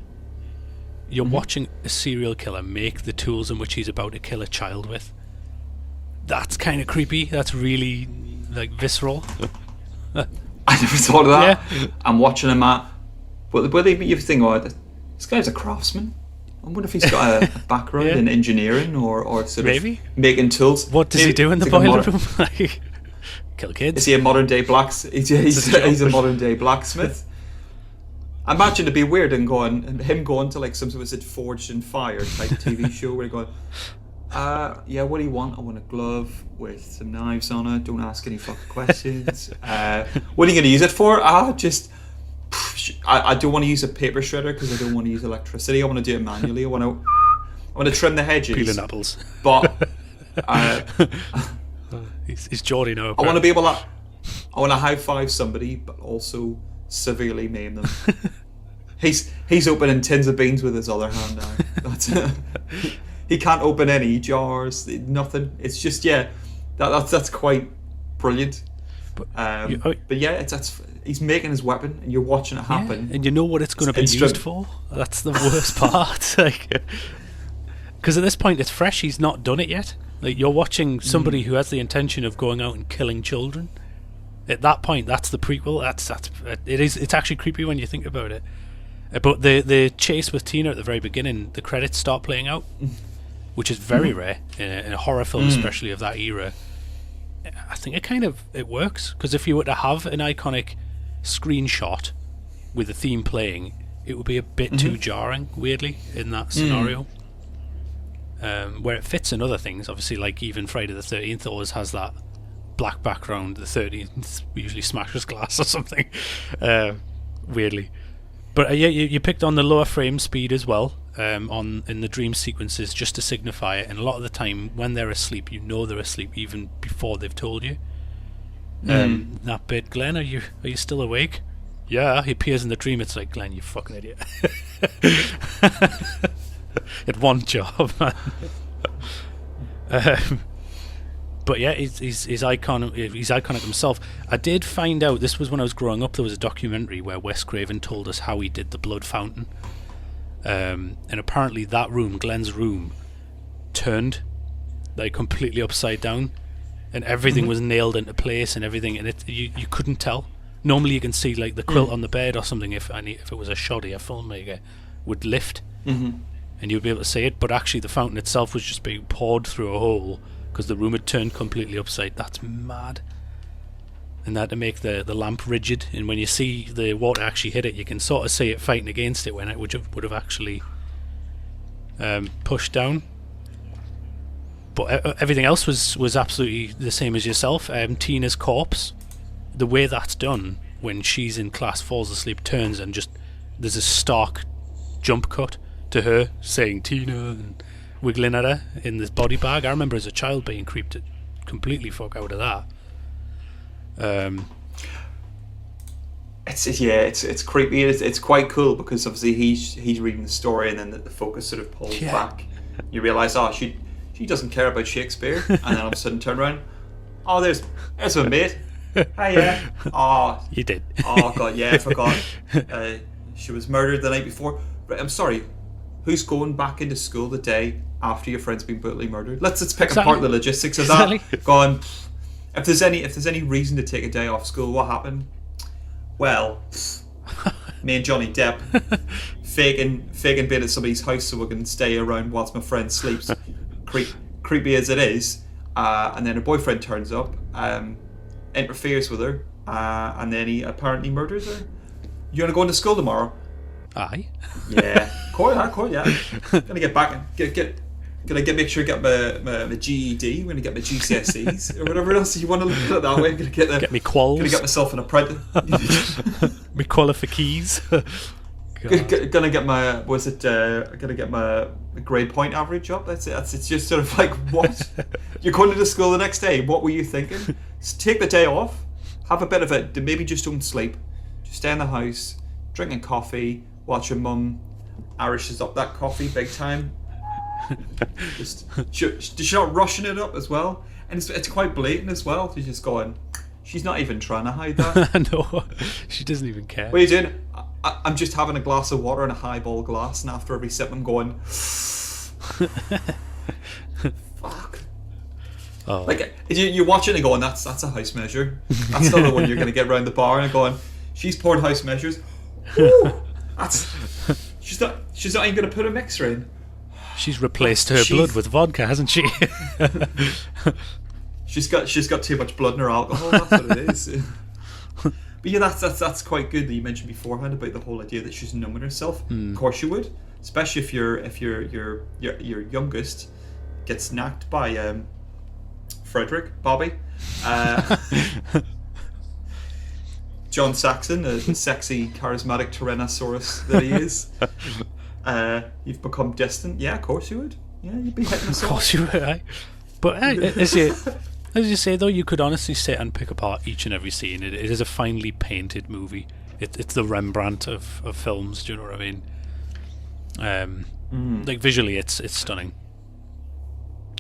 you're watching a serial killer make the tools in which he's about to kill a child with. That's kind of creepy. That's really visceral. I never thought of that. Yeah. I'm watching him you think, this guy's a craftsman. I wonder if he's got a background in engineering or sort of making tools. What does he do in the boiler room? Kill kids? Is he a modern day he's a modern day blacksmith? I imagine it'd be weird him going to like some sort of Forged in Fire type TV show where you're going, what do you want? I want a glove with some knives on it. Don't ask any fucking questions. What are you going to use it for? I don't want to use a paper shredder because I don't want to use electricity. I want to do it manually. I want to trim the hedges. Peeling apples. But he's Geordie now. I want to be able to. I want to high five somebody, but also severely maim them. He's opening tins of beans with his other hand now. He can't open any jars, nothing. It's just that's quite brilliant. But yeah, he's making his weapon, and you're watching it happen, and you know what it's going to be used for. That's the worst part. Because at this point it's fresh. He's not done it yet. Like, you're watching somebody who has the intention of going out and killing children. At that point, that's the prequel. It's actually creepy when you think about it. But the chase with Tina at the very beginning, the credits start playing out, which is very rare in a horror film, especially of that era. I think it works, because if you were to have an iconic screenshot with the theme playing, it would be a bit too jarring, weirdly, in that scenario. Where it fits in other things, obviously, like even Friday the 13th always has that black background. The 13th usually smashes glass or something, weirdly. But you picked on the lower frame speed as well, in the dream sequences, just to signify it. And a lot of the time, when they're asleep, you know they're asleep even before they've told you. That bit, Glenn, are you still awake? Yeah, he appears in the dream. It's like, Glenn, you fucking idiot. It one job, man. But yeah, he's iconic. He's iconic himself. I did find out, this was when I was growing up, there was a documentary where Wes Craven told us how he did the blood fountain. And apparently that room, Glenn's room, turned like completely upside down, and everything was nailed into place and everything, and you couldn't tell. Normally you can see like the quilt on the bed or something if it was a shoddy, a filmmaker would lift, and you'd be able to see it, but actually the fountain itself was just being poured through a hole because the room had turned completely upside. That's mad. And that to make the lamp rigid, and when you see the water actually hit it, you can sort of see it fighting against it when it would have actually pushed down. But everything else was absolutely the same as yourself. Tina's corpse, the way that's done when she's in class, falls asleep, turns, and just there's a stark jump cut to her saying Tina and wiggling at her in this body bag. I remember as a child being creeped completely fuck out of that. It's creepy. It's quite cool because obviously he's reading the story, and then the focus sort of pulls back. You realise, she doesn't care about Shakespeare, and then all of a sudden turn around, there's my mate. Hi, yeah. Oh, you did. Oh god, yeah, I forgot. She was murdered the night before. Right, I'm sorry. Who's going back into school the day after your friend's been brutally murdered? Let's pick apart the logistics of that. Gone. If there's any reason to take a day off school, what happened? Well, me and Johnny Depp faking being at somebody's house so we can stay around whilst my friend sleeps. Creepy as it is, and then her boyfriend turns up, interferes with her, and then he apparently murders her. You want to go into school tomorrow? Aye. Yeah. Cool, yeah. Gonna get back and make sure I get my GED. I'm gonna get my GCSEs or whatever else you want to look at it that way. I'm gonna get me quals. Gonna get myself an apprentice. Me qualifications. Gonna get my gonna get my grade point average up. That's it. It's just sort of like, what? You're going to school the next day. What were you thinking? Just take the day off. Have a bit of it. Maybe just don't sleep. Just stay in the house, drinking coffee, watching mum Irishes up that coffee big time. She's not rushing it up as well, and it's quite blatant as well. She's just going. She's not even trying to hide that. No, she doesn't even care. What are you doing? I'm just having a glass of water in a highball glass, and after every sip, I'm going. Fuck. Oh. Like you're watching and going, that's a house measure. That's not the one you're going to get round the bar and going. She's poured house measures. Woo, she's not even going to put a mixer in. She's replaced her blood with vodka, hasn't she? She's got too much blood in her alcohol. That's what it is. But yeah, that's quite good that you mentioned beforehand about the whole idea that she's numbing herself. Of course you would, especially if your youngest gets knacked by Bobby. John Saxon, the sexy, charismatic Tyrannosaurus that he is. You've become distant. Yeah, of course you would. Yeah, you'd be hitting us. Of course you would. Aye. But as you say, though, you could honestly sit and pick apart each and every scene. It is a finely painted movie. It's the Rembrandt of films. Do you know what I mean? Like visually, it's stunning.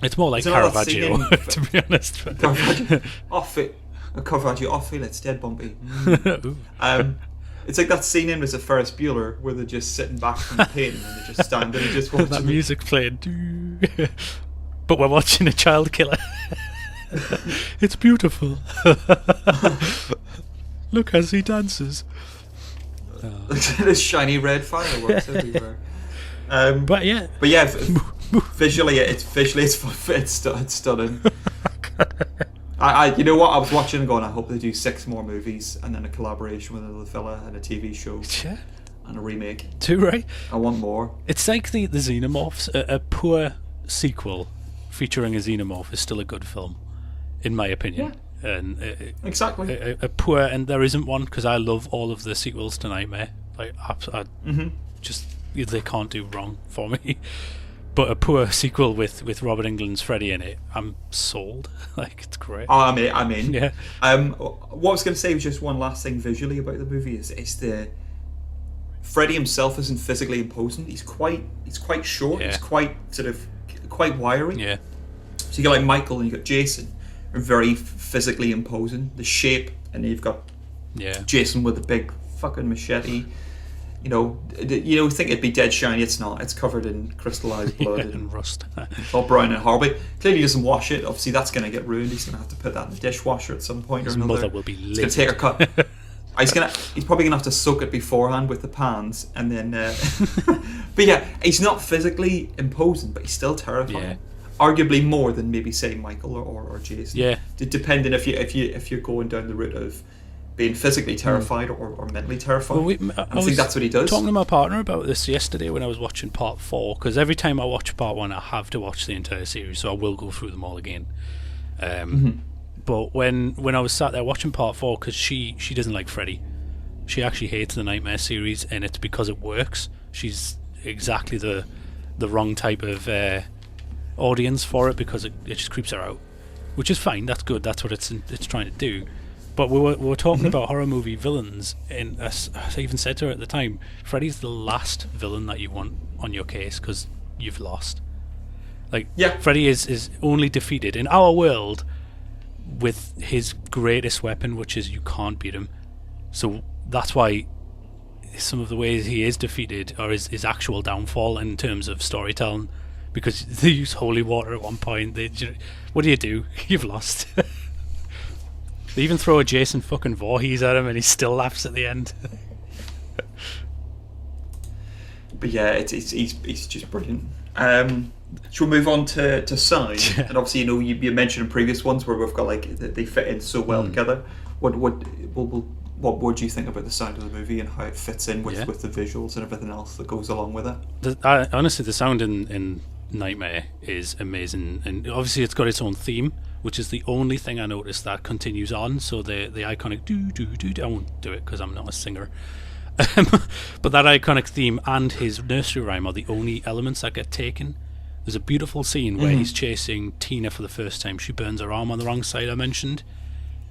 It's more like Caravaggio, to be honest. Caravaggio, Caravaggio, feel it's dead bumpy. It's like that scene in with the Ferris Bueller where they're just sitting back from the painting and they're just standing and just watching that music playing. But we're watching a child killer. It's beautiful. Look as he dances. There's shiny red fireworks everywhere. But yeah, visually it's stunning. I you know what, I was watching and going, I hope they do 6 more movies and then a collaboration with another fella and a TV show and a remake. Too right. I want more. It's like the Xenomorphs. A poor sequel featuring a xenomorph is still a good film, in my opinion. Yeah. And exactly. A poor, and there isn't one because I love all of the sequels to Nightmare. Like, just they can't do wrong for me. But a poor sequel with Robert Englund's Freddy in it, I'm sold. Like, it's great. Oh, I'm in. Yeah. What I was going to say was just one last thing visually about the movie is the Freddy himself isn't physically imposing. He's quite short. Yeah. He's quite wiry. Yeah. So you got like Michael and you got Jason, are very physically imposing. The shape, and you've got Jason with a big fucking machete. You think it'd be dead shiny. It's not. It's covered in crystallized blood and rust. It's all brown and horrible. Clearly, he doesn't wash it. Obviously, that's going to get ruined. He's going to have to put that in the dishwasher at some point His or another. mother will be livid. He's going to take her cut. He's probably going to have to soak it beforehand with the pans, and then. But yeah, he's not physically imposing, but he's still terrifying. Yeah. Arguably more than maybe say Michael or Jason. Yeah. Depending if you're going down the route of being physically terrified or mentally terrified. Well, I think that's what he does. Talking to my partner about this yesterday when I was watching part 4, because every time I watch part 1 I have to watch the entire series, so I will go through them all again. But when I was sat there watching part 4, because she doesn't like Freddy, she actually hates the Nightmare series, and it's because it works. She's exactly the wrong type of audience for it, because it just creeps her out, which is fine. That's good. That's what it's trying to do. But we were talking about horror movie villains, and as I even said to her at the time, Freddy's the last villain that you want on your case because you've lost. Like, Freddy is only defeated in our world with his greatest weapon, which is you can't beat him. So that's why some of the ways he is defeated are his actual downfall in terms of storytelling, because they use holy water at one point. What do? You've lost. They even throw a Jason fucking Voorhees at him and he still laughs at the end. But yeah, he's just brilliant. Shall we move on to sound? And obviously, you mentioned in previous ones where we've got like they fit in so well together. What would you think about the sound of the movie and how it fits in with the visuals and everything else that goes along with it? Honestly, the sound in Nightmare is amazing, and obviously it's got its own theme, which is the only thing I noticed that continues on. So the iconic do I won't do it because I'm not a singer. But that iconic theme and his nursery rhyme are the only elements that get taken. There's a beautiful scene where he's chasing Tina for the first time. She burns her arm on the wrong side, I mentioned.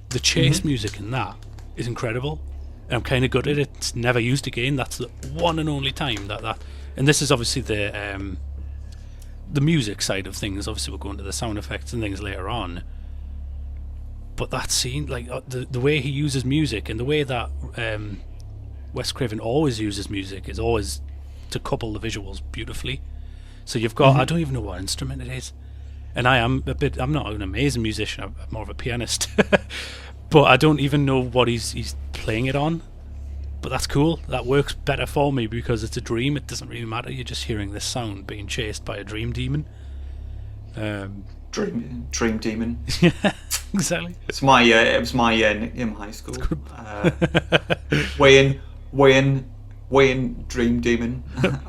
The chase music in that is incredible. And I'm kind of good at it. It's never used again. That's the one and only time that... And this is obviously the music side of things. Obviously we'll go into the sound effects and things later on. But that scene, like the way he uses music and the way that Wes Craven always uses music is always to couple the visuals beautifully. So you've got, I don't even know what instrument it is, and I'm not an amazing musician, I'm more of a pianist. But I don't even know what he's playing it on. But that's cool. That works better for me because it's a dream. It doesn't really matter. You're just hearing this sound being chased by a dream demon. Dream demon. Yeah, exactly. It was my nickname in high school. Wayne Dream Demon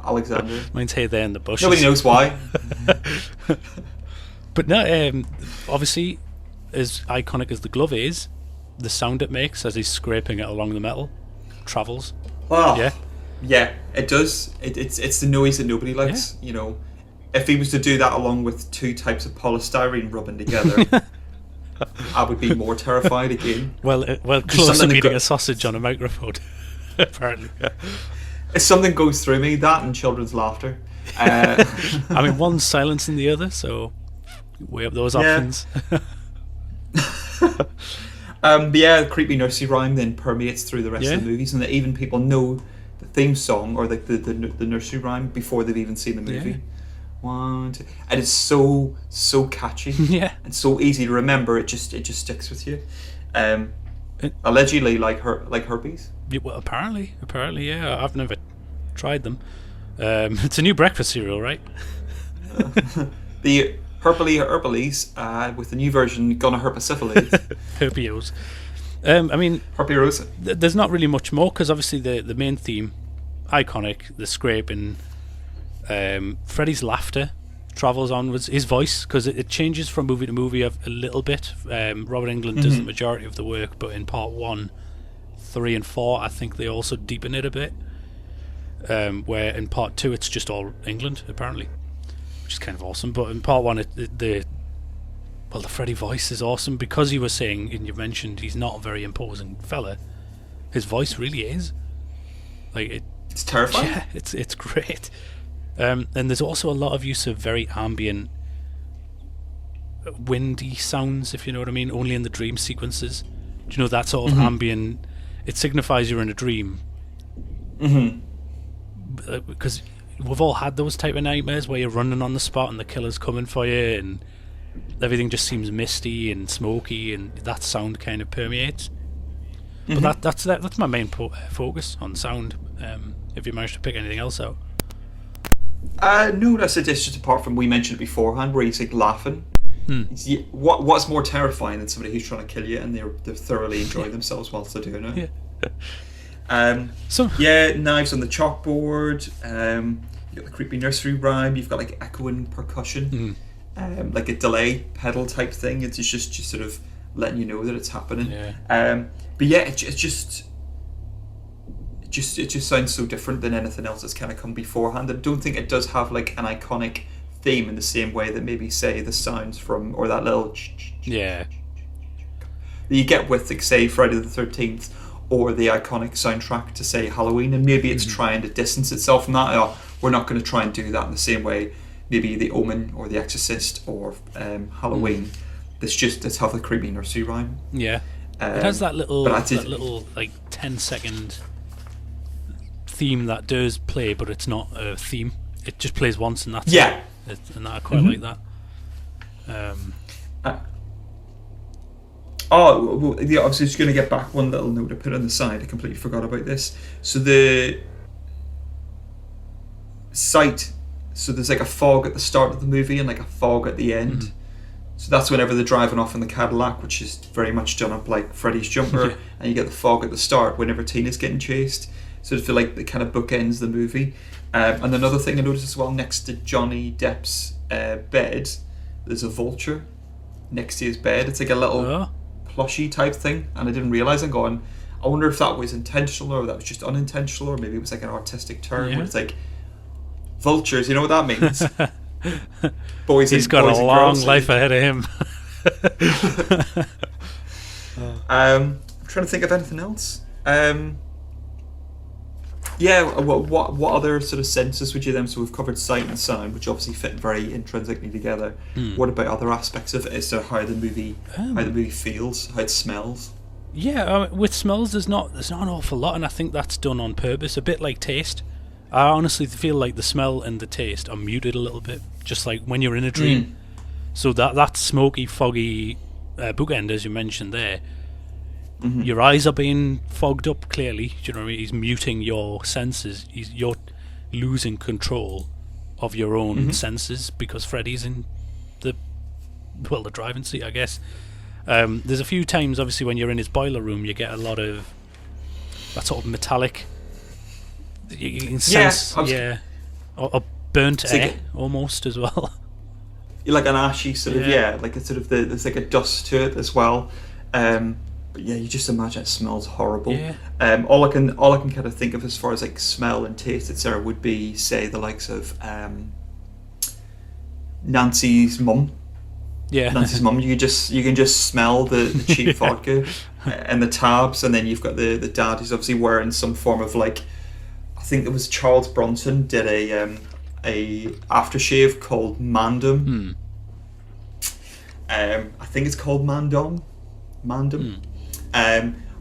Alexander. Mine's Hey There in the Bushes. Nobody knows why. But no, obviously, as iconic as the glove is, the sound it makes as he's scraping it along the metal travels. Oh, yeah, it does. It's the noise that nobody likes. You know, if he was to do that along with 2 types of polystyrene rubbing together, I would be more terrified again. Well, close to eating a sausage on a microphone. Apparently, yeah. If something goes through me, that and children's laughter. I mean, one's silencing the other, so we have those options. But yeah, the creepy nursery rhyme then permeates through the rest Yeah. of the movies, and that even people know the theme song or like the nursery rhyme before they've even seen the movie. Yeah. 1, 2, and it's so catchy. Yeah. And so easy to remember. It just sticks with you. Allegedly, like herpes. Yeah, well, apparently, yeah. I've never tried them. It's a new breakfast cereal, right? The Herpes, with the new version, gonna herpesiphilis. Herpios. I mean, Herpes. there's not really much more because obviously the main theme, iconic, the scraping, Freddy's laughter travels onwards. His voice, because it changes from movie to movie a little bit. Robert Englund does the majority of the work, but in part 1, 3 and 4, I think they also deepen it a bit. Where in part 2 it's just all England apparently, which is kind of awesome. But in part 1, the Freddy voice is awesome because you were saying, and you mentioned he's not a very imposing fella. His voice really is like It's terrifying. Yeah, it's great. And there's also a lot of use of very ambient, windy sounds, if you know what I mean, only in the dream sequences. Do you know that sort of ambient? It signifies you're in a dream. Because we've all had those type of nightmares where you're running on the spot and the killer's coming for you, and everything just seems misty and smoky, and that sound kind of permeates. But that's my main focus on sound. If you managed to pick anything else out. No, that's it. It's just apart from we mentioned it beforehand, where he's like laughing. What's more terrifying than somebody who's trying to kill you and they're thoroughly enjoying themselves whilst they're doing it? Yeah. Knives on the chalkboard. You've got the creepy nursery rhyme. You've got like echoing percussion, like a delay pedal type thing. It's just sort of letting you know that it's happening. Yeah. But yeah, it just sounds so different than anything else that's kind of come beforehand. I don't think it does have like an iconic theme in the same way that maybe say the sounds from, or that little Yeah. that you get with like say Friday the 13th or the iconic soundtrack to say Halloween, and maybe it's trying to distance itself from that. We're not going to try and do that in the same way maybe The Omen or The Exorcist or Halloween. Let's have the creepy nursery rhyme. Yeah. It has that little like 10-second theme that does play, but it's not a theme. It just plays once and that's it. And I quite like that. Obviously just going to get back one little note to put on the side. I completely forgot about this. So the sight, so there's like a fog at the start of the movie and like a fog at the end. So that's whenever they're driving off in the Cadillac, which is very much done up like Freddy's Jumper, and you get the fog at the start whenever Tina's getting chased. So I feel like it kind of bookends the movie. And another thing I noticed as well, next to Johnny Depp's bed, there's a vulture next to his bed. It's like a little plushy type thing, and I didn't realise. I'm going, I wonder if that was intentional or that was just unintentional, or maybe it was like an artistic term. Where it's like vultures, you know what that means? He's got a long life ahead of him. I'm trying to think of anything else. What other sort of senses would you then? So we've covered sight and sound, which obviously fit very intrinsically together. What about other aspects of it? Is there how the movie feels, how it smells? Yeah, with smells, there's not an awful lot, and I think that's done on purpose. A bit like taste. I honestly feel like the smell and the taste are muted a little bit, just like when you're in a dream. So that smoky, foggy bookend, as you mentioned there, your eyes are being fogged up clearly. Do you know what I mean? He's muting your senses. You're losing control of your own senses because Freddy's in the driving seat, I guess. There's a few times, obviously, when you're in his boiler room, you get a lot of that sort of metallic. You can sense, or burnt air almost as well. Like an ashy sort of, like it's sort of there's like a dust to it as well. But yeah, you just imagine it smells horrible. Yeah. All I can kind of think of as far as like smell and taste, etc., would be say the likes of Nancy's mum. Yeah, Nancy's mum. You can just smell the cheap vodka and the tabs, and then you've got the dad who's obviously wearing some form of like, I think it was Charles Bronson did a aftershave called Mandem. I think it's called Mandem,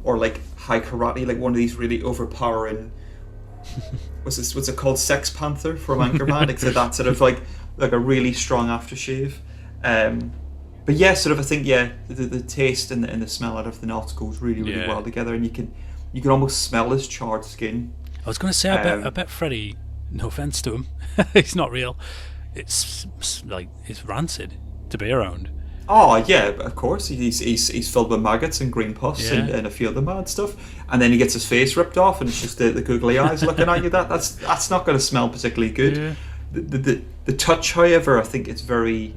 or like High Karate, like one of these really overpowering. What's it called? Sex Panther from Anchorman. Like, so that sort of like a really strong aftershave. But yeah, sort of I think the taste and the smell and everything else goes really well together, and you can almost smell his charred skin. I was going to say, I bet Freddy, no offense to him, he's not real. It's like it's rancid to be around. Oh yeah, of course. He's filled with maggots and green pus and a few other mad stuff. And then he gets his face ripped off, and it's just the googly eyes looking at you. That's not going to smell particularly good. Yeah. The touch, however, I think it's very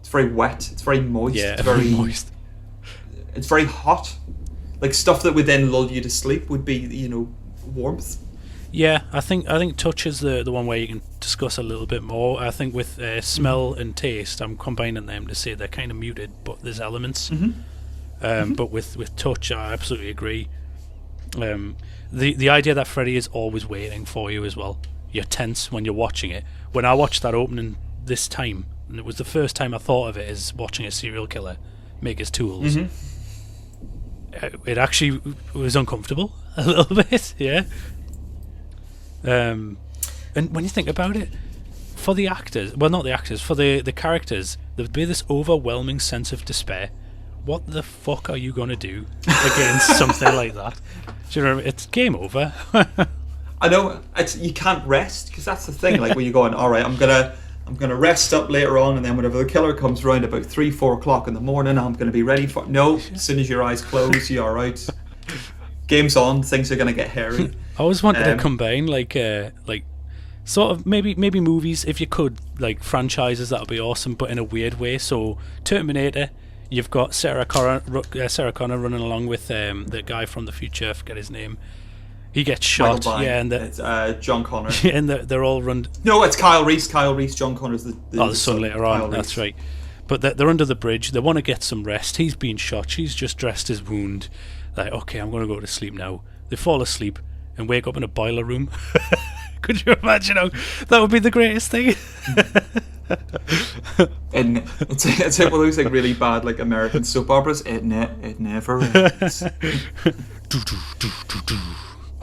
it's very wet. It's very moist. Yeah, it's very moist. It's very hot. Like stuff that would then lull you to sleep would be warmth. Yeah, I think touch is the one where you can discuss a little bit more. I think with smell and taste, I'm combining them to say they're kind of muted, but there's elements. But with touch, I absolutely agree. The idea that Freddy is always waiting for you as well. You're tense when you're watching it. When I watched that opening this time, and it was the first time I thought of it as watching a serial killer make his tools. It actually was uncomfortable a little bit, yeah. And when you think about it, for the actors, well, not the actors, for the characters, there'd be this overwhelming sense of despair. What the fuck are you going to do against something like that? Do you remember? It's game over. I know, you can't rest, because that's the thing. Like when you're going, all right, I'm gonna rest up later on, and then whenever the killer comes around about 3-4 o'clock in the morning, I'm gonna be ready for. No, as soon as your eyes close, you're out. Game's on. Things are gonna get hairy. I always wanted to combine like sort of maybe movies, if you could, like franchises. That would be awesome, but in a weird way. So Terminator, you've got Sarah Connor running along with the guy from the future. I forget his name. He gets shot. And it's John Connor. And they're all run. No, it's Kyle Reese. John Connor's the son later on. That's right. But they're under the bridge. They want to get some rest. He's been shot. She's just dressed his wound. Like, okay, I'm going to go to sleep now. They fall asleep and wake up in a boiler room. Could you imagine how that would be the greatest thing? And it's like one of those like really bad like American soap operas. It never ends.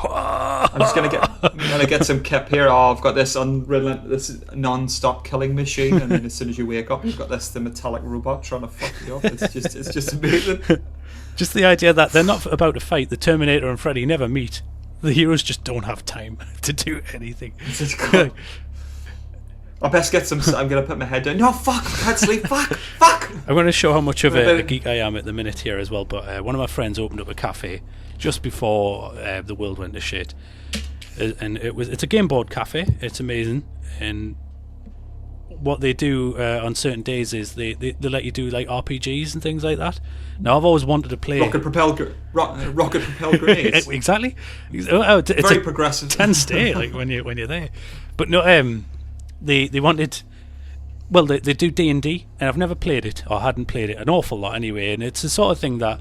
I'm just gonna get some kip here. Oh, I've got this this non-stop killing machine, and then as soon as you wake up, you've got the metallic robot trying to fuck you up. It's just amazing. Just the idea that they're not about to fight. The Terminator and Freddy never meet. The heroes just don't have time to do anything. I best get some. I'm gonna put my head down. No, fuck! I can't sleep. Fuck! I'm going to show how much of a geek I am at the minute here as well. But one of my friends opened up a cafe just before the world went to shit, and it's a game board cafe. It's amazing, and what they do on certain days is they let you do like RPGs and things like that. Now I've always wanted to play rocket propelled grenades. Exactly. It's very progressive. Tense day like when you're there. But no, they wanted. Well, they do D&D, and I've never played it, or hadn't played it an awful lot anyway. And it's the sort of thing that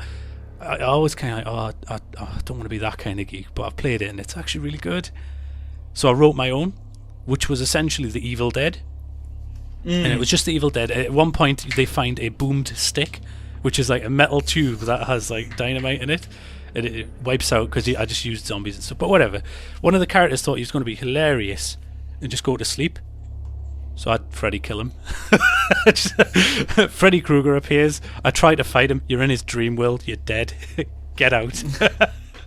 I always kind of I don't want to be that kind of geek, but I've played it and it's actually really good. So I wrote my own, which was essentially the Evil Dead. And it was just the Evil Dead. At one point, they find a boomed stick, which is like a metal tube that has like dynamite in it, and it wipes out because I just used zombies and stuff. But whatever. One of the characters thought he was going to be hilarious and just go to sleep. So I had Freddy kill him. Freddy Krueger appears. I try to fight him. You're in his dream world. You're dead. Get out.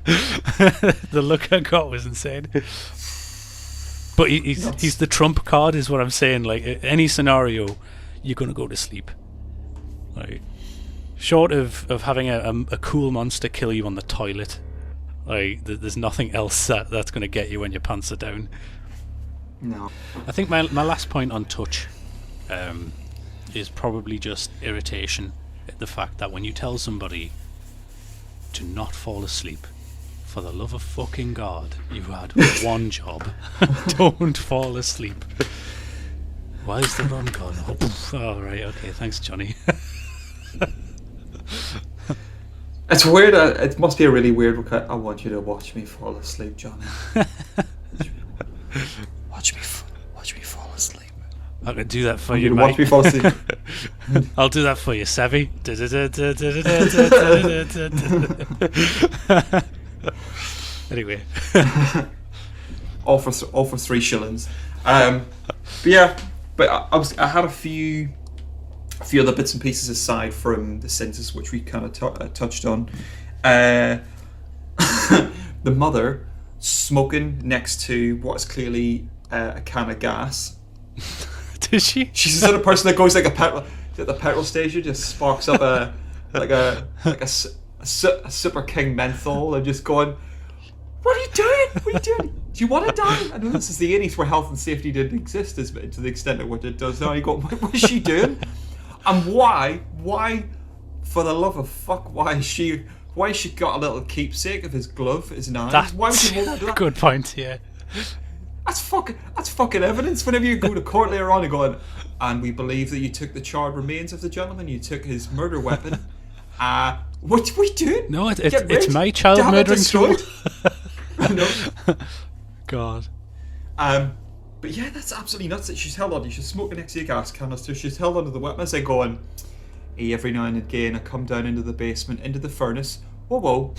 The look I got was insane. But he's the trump card, is what I'm saying. Like any scenario, you're gonna go to sleep. Like short of having a cool monster kill you on the toilet, like there's nothing else that's gonna get you when your pants are down. No. I think my last point on touch is probably just irritation at the fact that when you tell somebody to not fall asleep, for the love of fucking God, you had one job. Don't fall asleep. Why is the rum gone? Oh, right, okay, thanks, Johnny. It's weird. It must be a really weird request. I want you to watch me fall asleep, Johnny. Watch me fall asleep. I can do that for You you, watch me mate. fall asleep. I'll do that for you, Savvy. Anyway. all for 3 shillings. But yeah, but I had a few other bits and pieces aside from the census, which we kind of touched on. The mother smoking next to what is clearly a can of gas. Did she? She's the sort of person that goes like at the petrol station, just sparks up a Super King menthol and just going, "What are you doing? What are you doing? Do you want to die?" I know this is the 80s where health and safety didn't exist to the extent of what it does now. You go, "What is she doing? And why, for the love of fuck, why has she got a little keepsake of his glove, his knife? Why would you hold on to that?" Good point, yeah. That's fucking evidence. Whenever you go to court later on and going, "And we believe that you took the charred remains of the gentleman, you took his murder weapon. What are we doing? No, it's my child murdering tool." No. God. But yeah, that's absolutely nuts that she's held on. She's smoking next to a gas canister. She's held onto the weapon as they're going, "Hey, every now and again I come down into the basement, into the furnace. Whoa.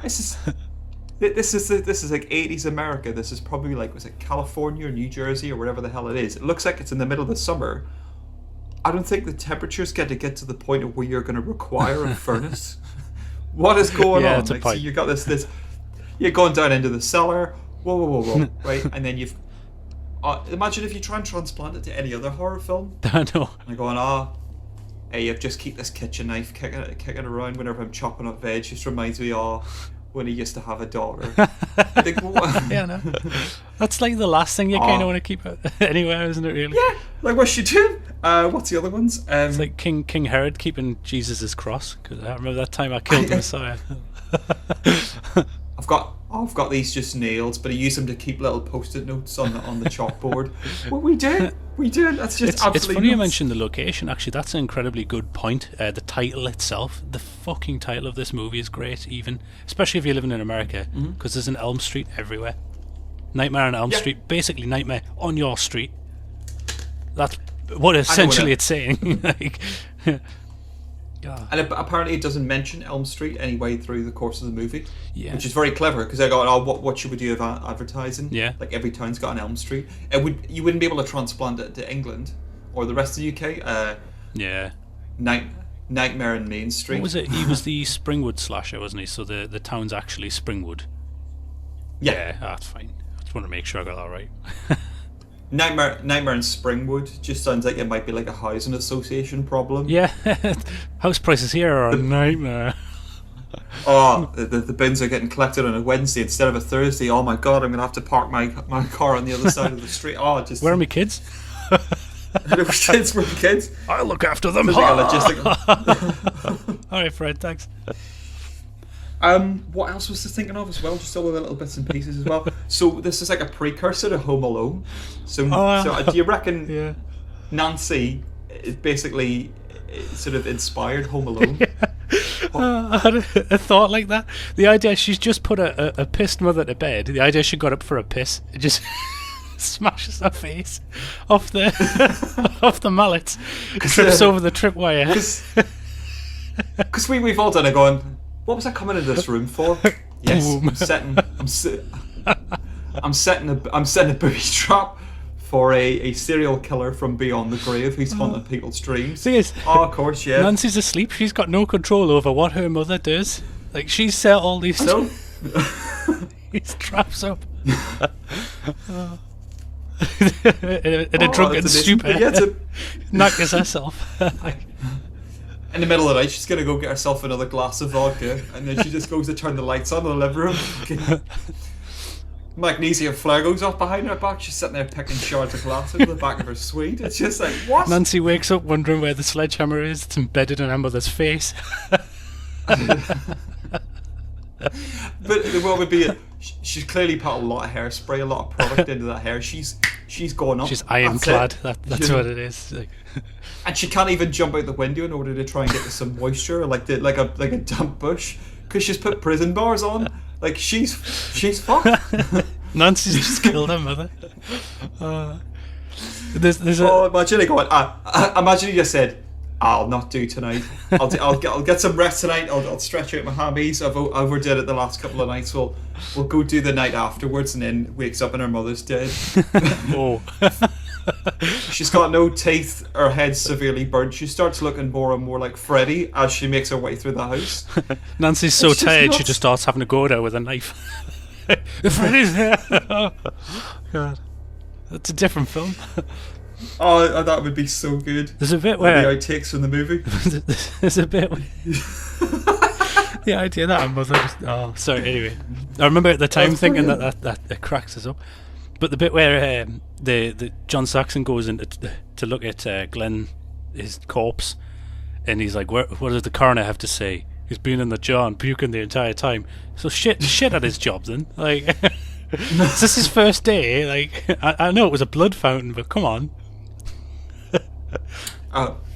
This is like 80s America. This is probably like, was it California or New Jersey or wherever the hell it is. It looks like it's in the middle of the summer. I don't think the temperatures get to the point of where you're going to require a furnace. What is going on? It's a Like, pipe. so you got this. You're going down into the cellar. Whoa, right? And then you've. Imagine if you try and transplant it to any other horror film. I know. And going, hey, you just keep this kitchen knife kicking it around whenever I'm chopping up veg. Just reminds me when he used to have a daughter. I think, Yeah, no. That's like the last thing you kind of want to keep anywhere, isn't it? Really? Yeah. Like, what's she doing? What's the other ones? It's like King Herod keeping Jesus' cross, because I remember that time I killed the Messiah. I've got these just nails, but I use them to keep little post-it notes on the chalkboard. What we do? That's just absolutely It's funny nuts. you mentioned the location. Actually, that's an incredibly good point. The title itself, the fucking title of this movie is great, even especially if you're living in America, because there's an Elm Street everywhere. Nightmare on Elm Street, basically Nightmare on your street. That's what essentially it's saying. Like, And apparently it doesn't mention Elm Street anyway through the course of the movie, Yeah. which is very clever, because they're going, what should we do with advertising? Yeah. Like, every town's got an Elm Street. You wouldn't be able to transplant it to England or the rest of the UK. Yeah. Nightmare on Main Street. What was it? He was the Springwood slasher, wasn't he? So the town's actually Springwood. Yeah. That's fine. I just want to make sure I got that right. Nightmare in Springwood just sounds like it might be like a housing association problem. Yeah. House prices here are a nightmare. The bins are getting collected on a Wednesday instead of a Thursday. Oh my god, I'm going to have to park my car on the other side of the street. Where are my kids? We're kids. I'll look after them. Alright, Fred, thanks. What else was I thinking of as well? Just all the little bits and pieces as well. So this is like a precursor to Home Alone. So do you reckon Nancy basically sort of inspired Home Alone? I had a thought like that. The idea she's just put a pissed mother to bed. The idea she got up for a piss. It just smashes her face off the mallet. Trips over the tripwire. Because we've all done it going, what was I coming into this room for? Yes, I'm setting a booby trap for a serial killer from beyond the grave who's haunting people's dreams. Thing is, of course, yeah. Nancy's asleep. She's got no control over what her mother does. Like, she's set all these these traps up. in a drunken stupor. Knockers herself. In the middle of the night, she's going to go get herself another glass of vodka, and then she just goes to turn the lights on in the living room. Magnesium flare goes off behind her back. She's sitting there picking shards of glass out of the back of her suite. It's just like, what? Nancy wakes up wondering where the sledgehammer is. It's embedded in her mother's face. But what would be she's clearly put a lot of hairspray, a lot of product into that hair. She's she's going up. She's ironclad. That's what it is. Like, and she can't even jump out the window in order to try and get to some moisture, like a damp bush, because she's put prison bars on. Like she's fucked. Nancy's just killed her mother. There's imagine it going. Imagine you just said, "I'll not do tonight. I'll get some rest tonight. I'll stretch out my hammies. I've overdid it the last couple of nights. We'll go do the night afterwards." And then wakes up and her mother's dead. Oh. She's got no teeth. Her head's severely burned. She starts looking more and more like Freddy as she makes her way through the house. Nancy's so tired she just starts having to go at her with a knife. Freddy's here. Oh, God. That's a different film. Oh, that would be so good. There's a bit where the outtakes from the movie. There's a bit where the idea that her mother just... Oh, sorry, anyway. I remember at the time thinking that it cracks us up. But the bit where the John Saxon goes in to look at Glenn, his corpse, and he's like, what does the coroner have to say? He's been in the jar and puking the entire time. So shit at his job then. Like, is this his first day? Like, I know it was a blood fountain, but come on.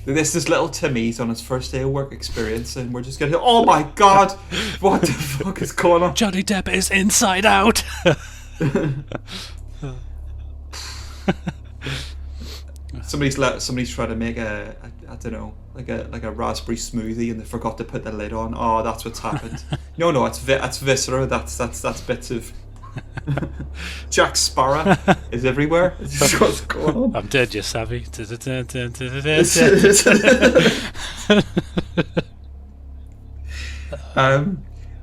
This little Timmy's on his first day of work experience, and we're just going, oh my God, what the fuck is going on? Johnny Depp is inside out. Somebody's trying to make I don't know, like a raspberry smoothie, and they forgot to put the lid on. Oh, that's what's happened. No, that's viscera. That's bits of Jack Sparrow is everywhere. It's what's going on. I'm dead, you're savvy.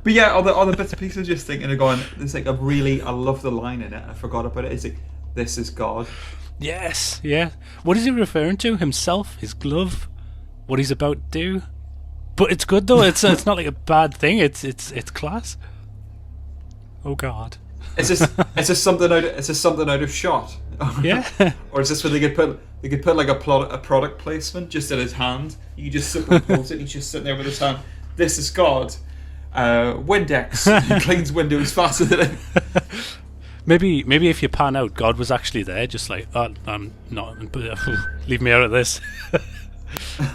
But yeah, all the bits and pieces, just thinking of going, there's like I love the line in it. I forgot about it. It's like, this is God. Yes, yeah. What is he referring to? Himself? His glove? What he's about to do? But it's good though. It's not like a bad thing. It's class. Oh God. It's just something out of shot. Yeah. Or is this where they could put like a product placement just in his hand? You could just superimpose it. He's just sitting there with his hand. This is God. Windex. He cleans windows faster than him. Maybe if you pan out, God was actually there, just like, oh, I'm not. Leave me out of this.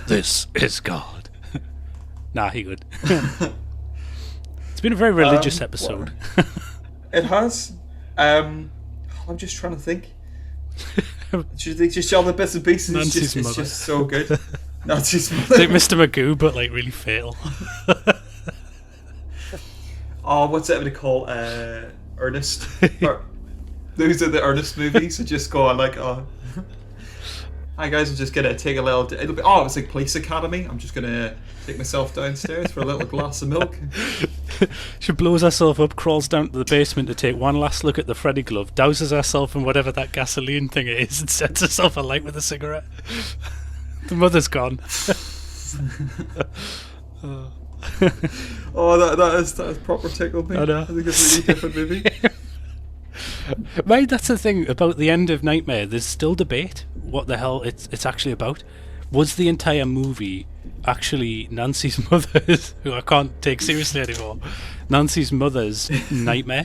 This is God. Nah, he good. It's been a very religious episode. It has. I'm just trying to think. Just all the bits and pieces. Nancy's it's mother. just so good. Nancy's mother. It's like Mr. Magoo, but like really fatal. Oh, what's that they call Ernest? Those are the Ernest movies. That just go on like, oh, hi guys, I'm just gonna take a little. It'll be, it's like Police Academy. I'm just gonna take myself downstairs for a little glass of milk. She blows herself up, crawls down to the basement to take one last look at the Freddy glove, douses herself in whatever that gasoline thing is, and sets herself alight with a cigarette. The mother's gone. That is proper tickled me. I know. I think it's a really different movie. Right, that's the thing about the end of Nightmare. There's still debate what the hell it's actually about. Was the entire movie actually Nancy's mother's, who I can't take seriously anymore, Nancy's mother's nightmare?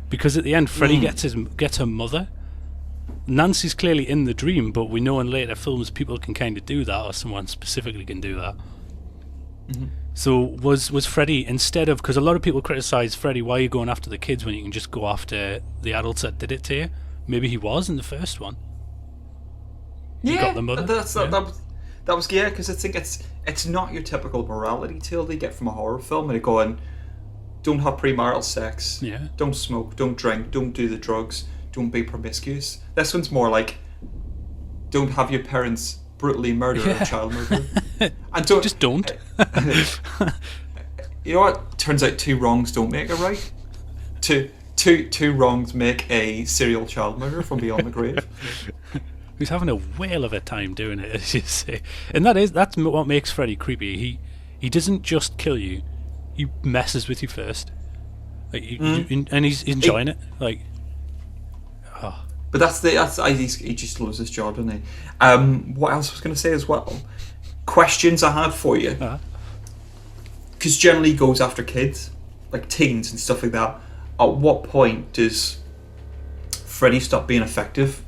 Because at the end, Freddy gets her mother. Nancy's clearly in the dream, but we know in later films people can kind of do that, or someone specifically can do that. Mm-hmm. So was Freddy, instead of, because a lot of people criticize Freddy, why are you going after the kids when you can just go after the adults that did it to you? Maybe he was in the first one. Yeah, you got the mother. That was because I think it's not your typical morality tale they get from a horror film. And they're going, don't have premarital sex, don't smoke, don't drink, don't do the drugs, don't be promiscuous. This one's more like, don't have your parents brutally murder a child murderer. And don't. You know what? Turns out two wrongs don't make a right. Two wrongs make a serial child murderer from beyond the grave. Who's having a whale of a time doing it, as you say. And that's what makes Freddy creepy. He doesn't just kill you; he messes with you first. Like and he's enjoying it. Like, oh. But he just loves his job, doesn't he? What else I was going to say as well? Questions I had for you. Because generally he goes after kids, like teens and stuff like that. At what point does Freddy stop being effective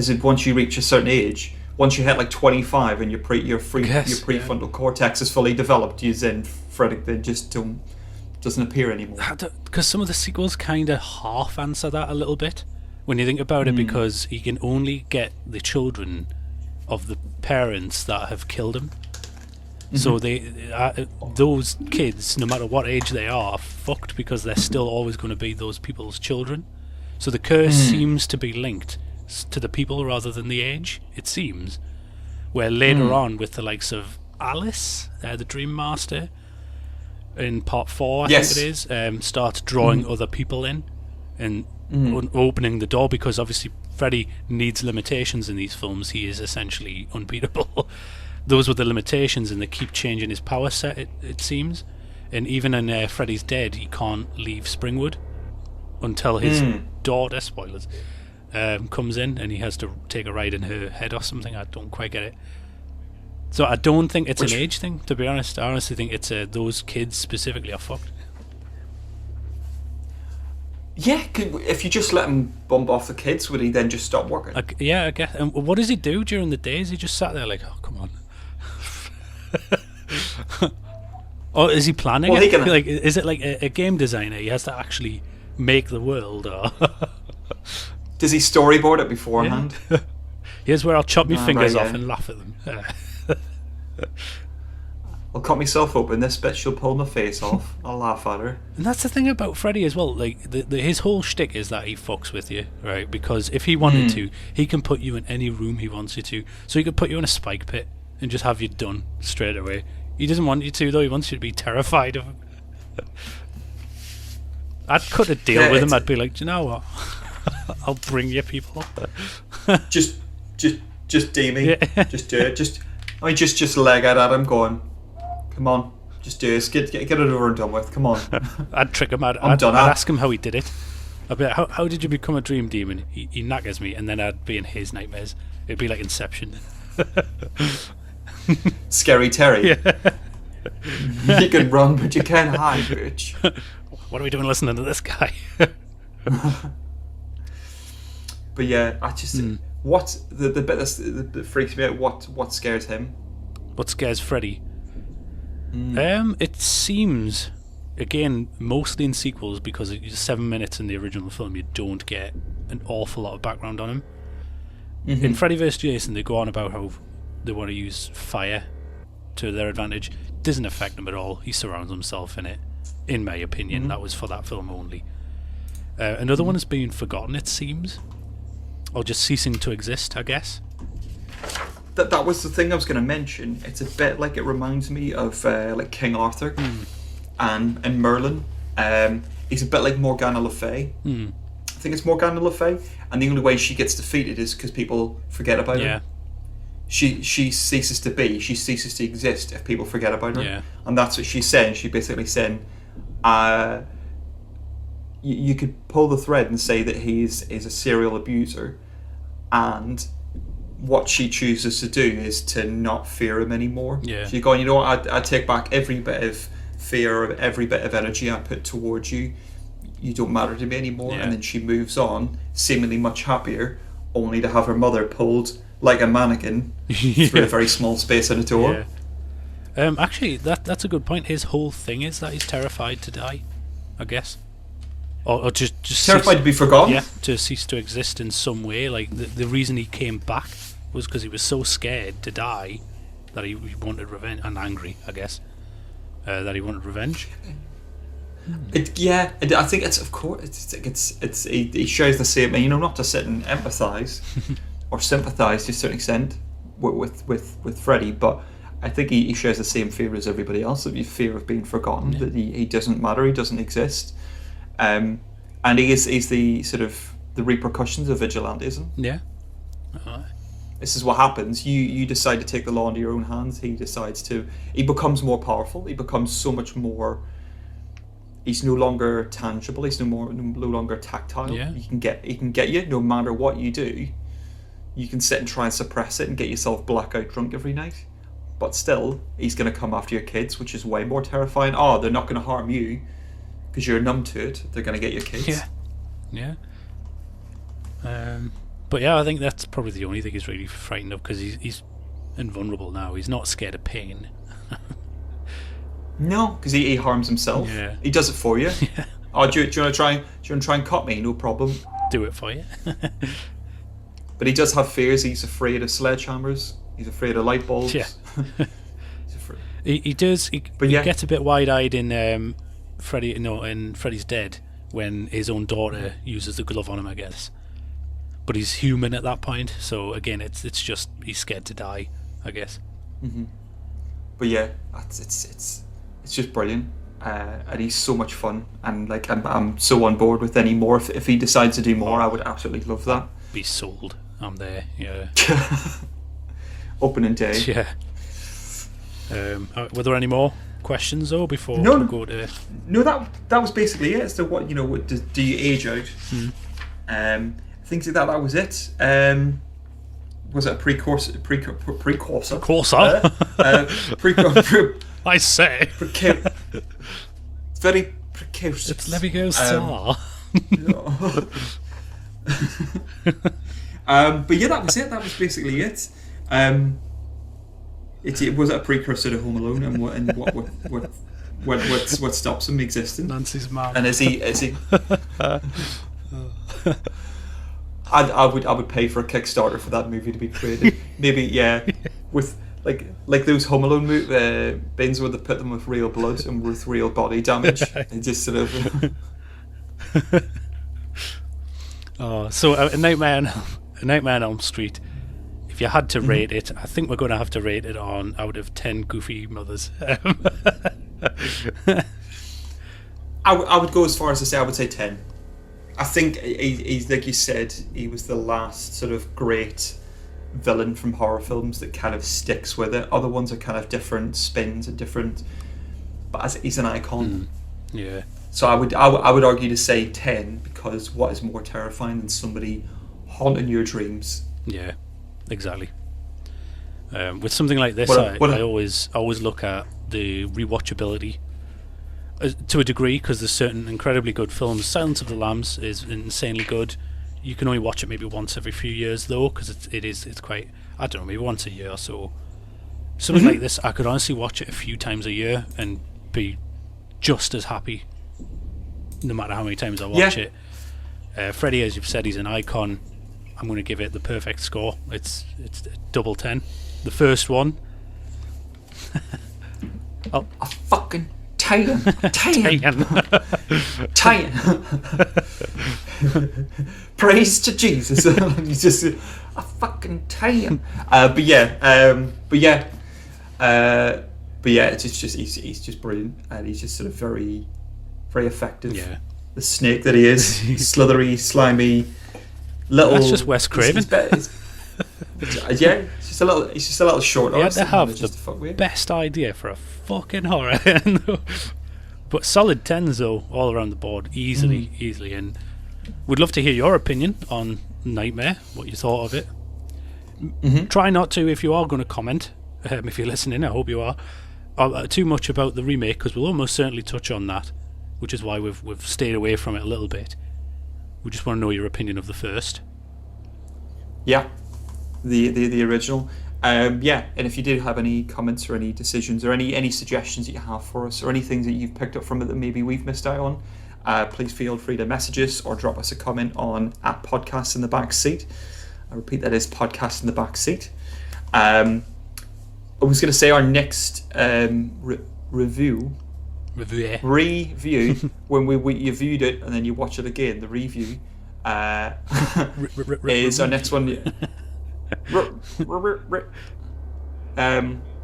is it once you reach a certain age, once you hit like 25 and your prefrontal cortex is fully developed, you then Freddy then just doesn't appear anymore. Because some of the sequels kind of half answer that a little bit when you think about it, because he can only get the children of the parents that have killed him. So those kids, no matter what age they are fucked, because they're still always going to be those people's children. So the curse seems to be linked to the people rather than the age, it seems. Where later on, with the likes of Alice, the Dream Master, in part 4, I think it is, start drawing other people in and opening the door, because obviously Freddy needs limitations in these films. He is essentially unbeatable. Those were the limitations, and they keep changing his power set, it seems. And even in Freddy's Dead, he can't leave Springwood until his daughter, spoilers, comes in, and he has to take a ride in her head or something. I don't quite get it. So I don't think it's an age thing, to be honest. I honestly think it's those kids specifically are fucked. Yeah, if you just let him bump off the kids, would he then just stop working? I guess. And what does he do during the days? He just sat there like, oh, come on. Or is he planning it? Like, is it like a game designer? He has to actually make the world, or does he storyboard it beforehand? Yeah. Here's where I'll chop my fingers off and laugh at them. I'll cut myself open. This bit, she'll pull my face off. I'll laugh at her. And that's the thing about Freddy as well. Like his whole shtick is that he fucks with you, right? Because if he wanted to, he can put you in any room he wants you to. So he could put you in a spike pit and just have you done straight away. He doesn't want you to, though. He wants you to be terrified of him. I'd cut a deal with him. I'd be like, do you know what? I'll bring you people. just D me. Yeah. Just do it. Just leg it at him, going, come on, just do it. Get it over and done with. Come on. I'd trick him. I'd ask him how he did it. I'd be like, how did you become a dream demon? He knackers me, and then I'd be in his nightmares. It'd be like Inception. Scary Terry. Yeah. You can run, but you can't hide, bitch. What are we doing listening to this guy? But yeah, I just what the bit that freaks me out. What scares him? What scares Freddy? It seems, again, mostly in sequels, because it's 7 minutes in the original film, you don't get an awful lot of background on him. In Freddy vs. Jason, they go on about how they want to use fire to their advantage. Doesn't affect him at all. He surrounds himself in it, in my opinion. That was for that film only. Another one has been forgotten, it seems, or just ceasing to exist, I guess. That was the thing I was going to mention. It's a bit like, it reminds me of like King Arthur and Merlin. He's a bit like Morgana Le Fay. I think it's Morgana Le Fay, and the only way she gets defeated is because people forget about her. She ceases to be, she ceases to exist if people forget about her. Yeah. And that's what she's saying. She's basically saying, you could pull the thread and say that he's a serial abuser, and what she chooses to do is to not fear him anymore. Yeah. She's going, you know what, I take back every bit of fear, every bit of energy I put towards you. You don't matter to me anymore. Yeah. And then she moves on, seemingly much happier, only to have her mother pulled like a mannequin through a very small space in a door. Yeah. Actually, that's a good point. His whole thing is that he's terrified to die, I guess. Or just terrified to be forgotten? Yeah, to cease to exist in some way. Like, the reason he came back was because he was so scared to die that he wanted revenge, and angry, I guess, that he wanted revenge. I think it's, of course, he shares the same, you know, not to sit and empathise or sympathise to a certain extent with Freddy, but I think he shares the same fear as everybody else, of fear of being forgotten, that he doesn't matter, he doesn't exist. And he's the sort of the repercussions of vigilantism. Yeah. This is what happens. You decide to take the law into your own hands. He becomes more powerful. He becomes so much more. He's no longer tangible. He's no longer tactile. Yeah. He can get you no matter what you do. You can sit and try and suppress it and get yourself blackout drunk every night, but still, he's going to come after your kids, which is way more terrifying. Oh, they're not going to harm you because you're numb to it. They're going to get your kids. Yeah. But yeah, I think that's probably the only thing he's really frightened of, because he's invulnerable now. He's not scared of pain. No, because he harms himself. Yeah. He does it for you. Yeah. Oh, do you want to try? Do you want to try and cut me? No problem. Do it for you. But he does have fears. He's afraid of sledgehammers. He's afraid of light bulbs. Yeah. He's afraid. He does. He yeah. gets a bit wide-eyed in Freddy. No, in Freddy's Dead, when his own daughter uses the glove on him, I guess. But he's human at that point, so again, it's just he's scared to die, I guess. Mm-hmm. But yeah, it's just brilliant, and he's so much fun, and like I'm so on board with any more. If he decides to do more, I would absolutely love that. Be sold. I'm there. Yeah. Opening day. Yeah. Were there any more questions though before we go to? No, that was basically it. So what do you age out? Things like that. That was it. Was it a precursor? I say. Very precocious. It's Leviosa. But yeah, that was it. That was basically it. It was a precursor to Home Alone, and what stops him existing? Nancy's mum. And is he? I would pay for a Kickstarter for that movie to be created. Maybe with like those Home Alone bins where they put them with real blood and with real body damage. It just sort of. So a Nightmare on Elm Street. If you had to rate it, I think we're going to have to rate it on out of 10 goofy mothers. I would go as far as to say I would say 10. I think he's like you said, he was the last sort of great villain from horror films that kind of sticks with it. Other ones are kind of different spins and different, but he's an icon. Yeah. So I would argue to say 10, because what is more terrifying than somebody haunting your dreams? Yeah, exactly. With something like this, I always look at the rewatchability to a degree, because there's certain incredibly good films. Silence of the Lambs is insanely good. You can only watch it maybe once every few years though, because it's quite, I don't know, maybe once a year or so. Something like this, I could honestly watch it a few times a year and be just as happy, no matter how many times I watch it. Freddy, as you've said, he's an icon. I'm going to give it the perfect score. It's double 10. The first one. A fucking 10. Praise to Jesus. He's just a fucking 10. But yeah, it's just he's just brilliant, and he's just sort of very, very effective. Yeah. The snake that he is, slithery, slimy, little. That's just Wes Craven. Yeah, he's just a little short. He had to have the best idea for a fucking horror. But solid 10s though, all around the board, easily. And we'd love to hear your opinion on Nightmare, what you thought of it. Try not to, if you are going to comment, if you're listening, I hope you are, too much about the remake, because we'll almost certainly touch on that, which is why we've stayed away from it a little bit. We just want to know your opinion of the first. Yeah, the original. And if you do have any comments or any decisions or any suggestions that you have for us, or anything that you've picked up from it that maybe we've missed out on, please feel free to message us or drop us a comment on @Podcast in the Backseat. I repeat, that is Podcast in the Backseat. I was going to say our next review when you viewed it and then you watch it again, the review is our next one.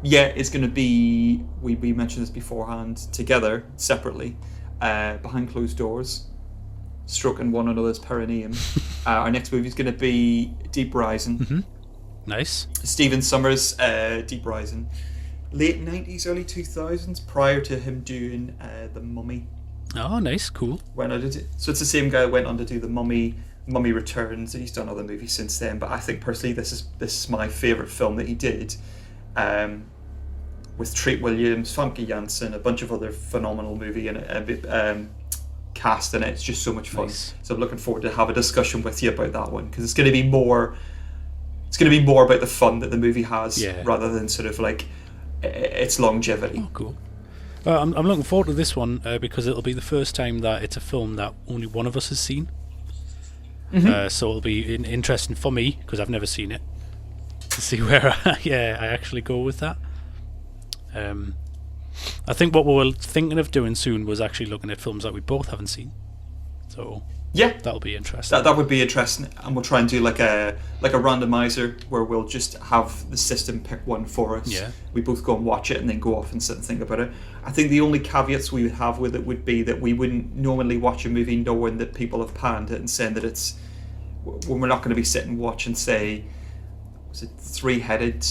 It's going to be, we mentioned this beforehand, together, separately, behind closed doors, stroking one another's perineum. Our next movie is going to be Deep Rising. Nice. Stephen Sommers' Deep Rising. Late 90s, early 2000s, prior to him doing The Mummy. Oh, nice, cool. When I did it. So it's the same guy who went on to do The Mummy Returns, and he's done other movies since then. But I think personally, this is my favourite film that he did, with Treat Williams, Famke Janssen, a bunch of other phenomenal movie in it. cast in it. It's just so much fun. Nice. So I'm looking forward to have a discussion with you about that one, because it's going to be more. It's going to be more about the fun that the movie has, rather than sort of like its longevity. Oh, cool. I'm looking forward to this one because it'll be the first time that it's a film that only one of us has seen. So it'll be interesting for me, because I've never seen it, to see where I actually go with that. I think what we were thinking of doing soon was actually looking at films that we both haven't seen. So that'll be interesting. That would be interesting, and we'll try and do like a randomizer where we'll just have the system pick one for us. Yeah. We both go and watch it and then go off and sit and think about it. I think the only caveats we would have with it would be that we wouldn't normally watch a movie knowing that people have panned it and saying that it's, when we're not going to be sitting watching, say, was it Three-Headed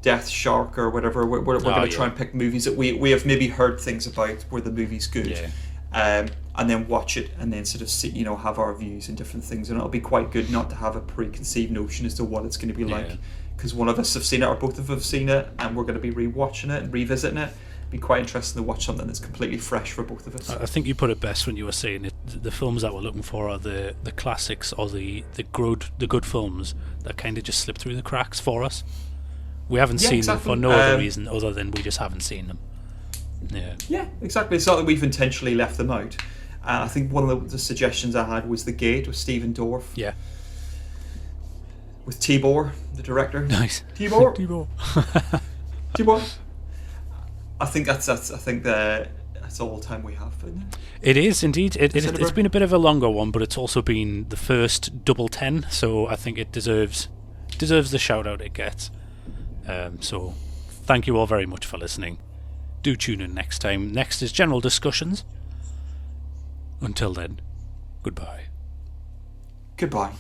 Death Shark or whatever. We're going to try and pick movies that we have maybe heard things about where the movie's good. And then watch it and then sort of see, have our views and different things, and it'll be quite good not to have a preconceived notion as to what it's going to be like, because one of us have seen it or both of us have seen it, and we're going to be rewatching it and revisiting it. It'd be quite interesting to watch something that's completely fresh for both of us. I think you put it best when you were saying it. The films that we're looking for are the classics, or the good films that kind of just slip through the cracks for us. We haven't seen them for no other reason other than we just haven't seen them. Yeah, exactly. It's not that we've intentionally left them out. I think one of the suggestions I had was The Gate with Stephen Dorff. Yeah. With Tibor, the director. Nice. Tibor. Tibor. I think that's all the time we have, isn't it? It is indeed. It's been a bit of a longer one, but it's also been the first double 10, so I think it deserves the shout out it gets. So thank you all very much for listening. Do tune in next time. Next is general discussions. Until then, goodbye. Goodbye.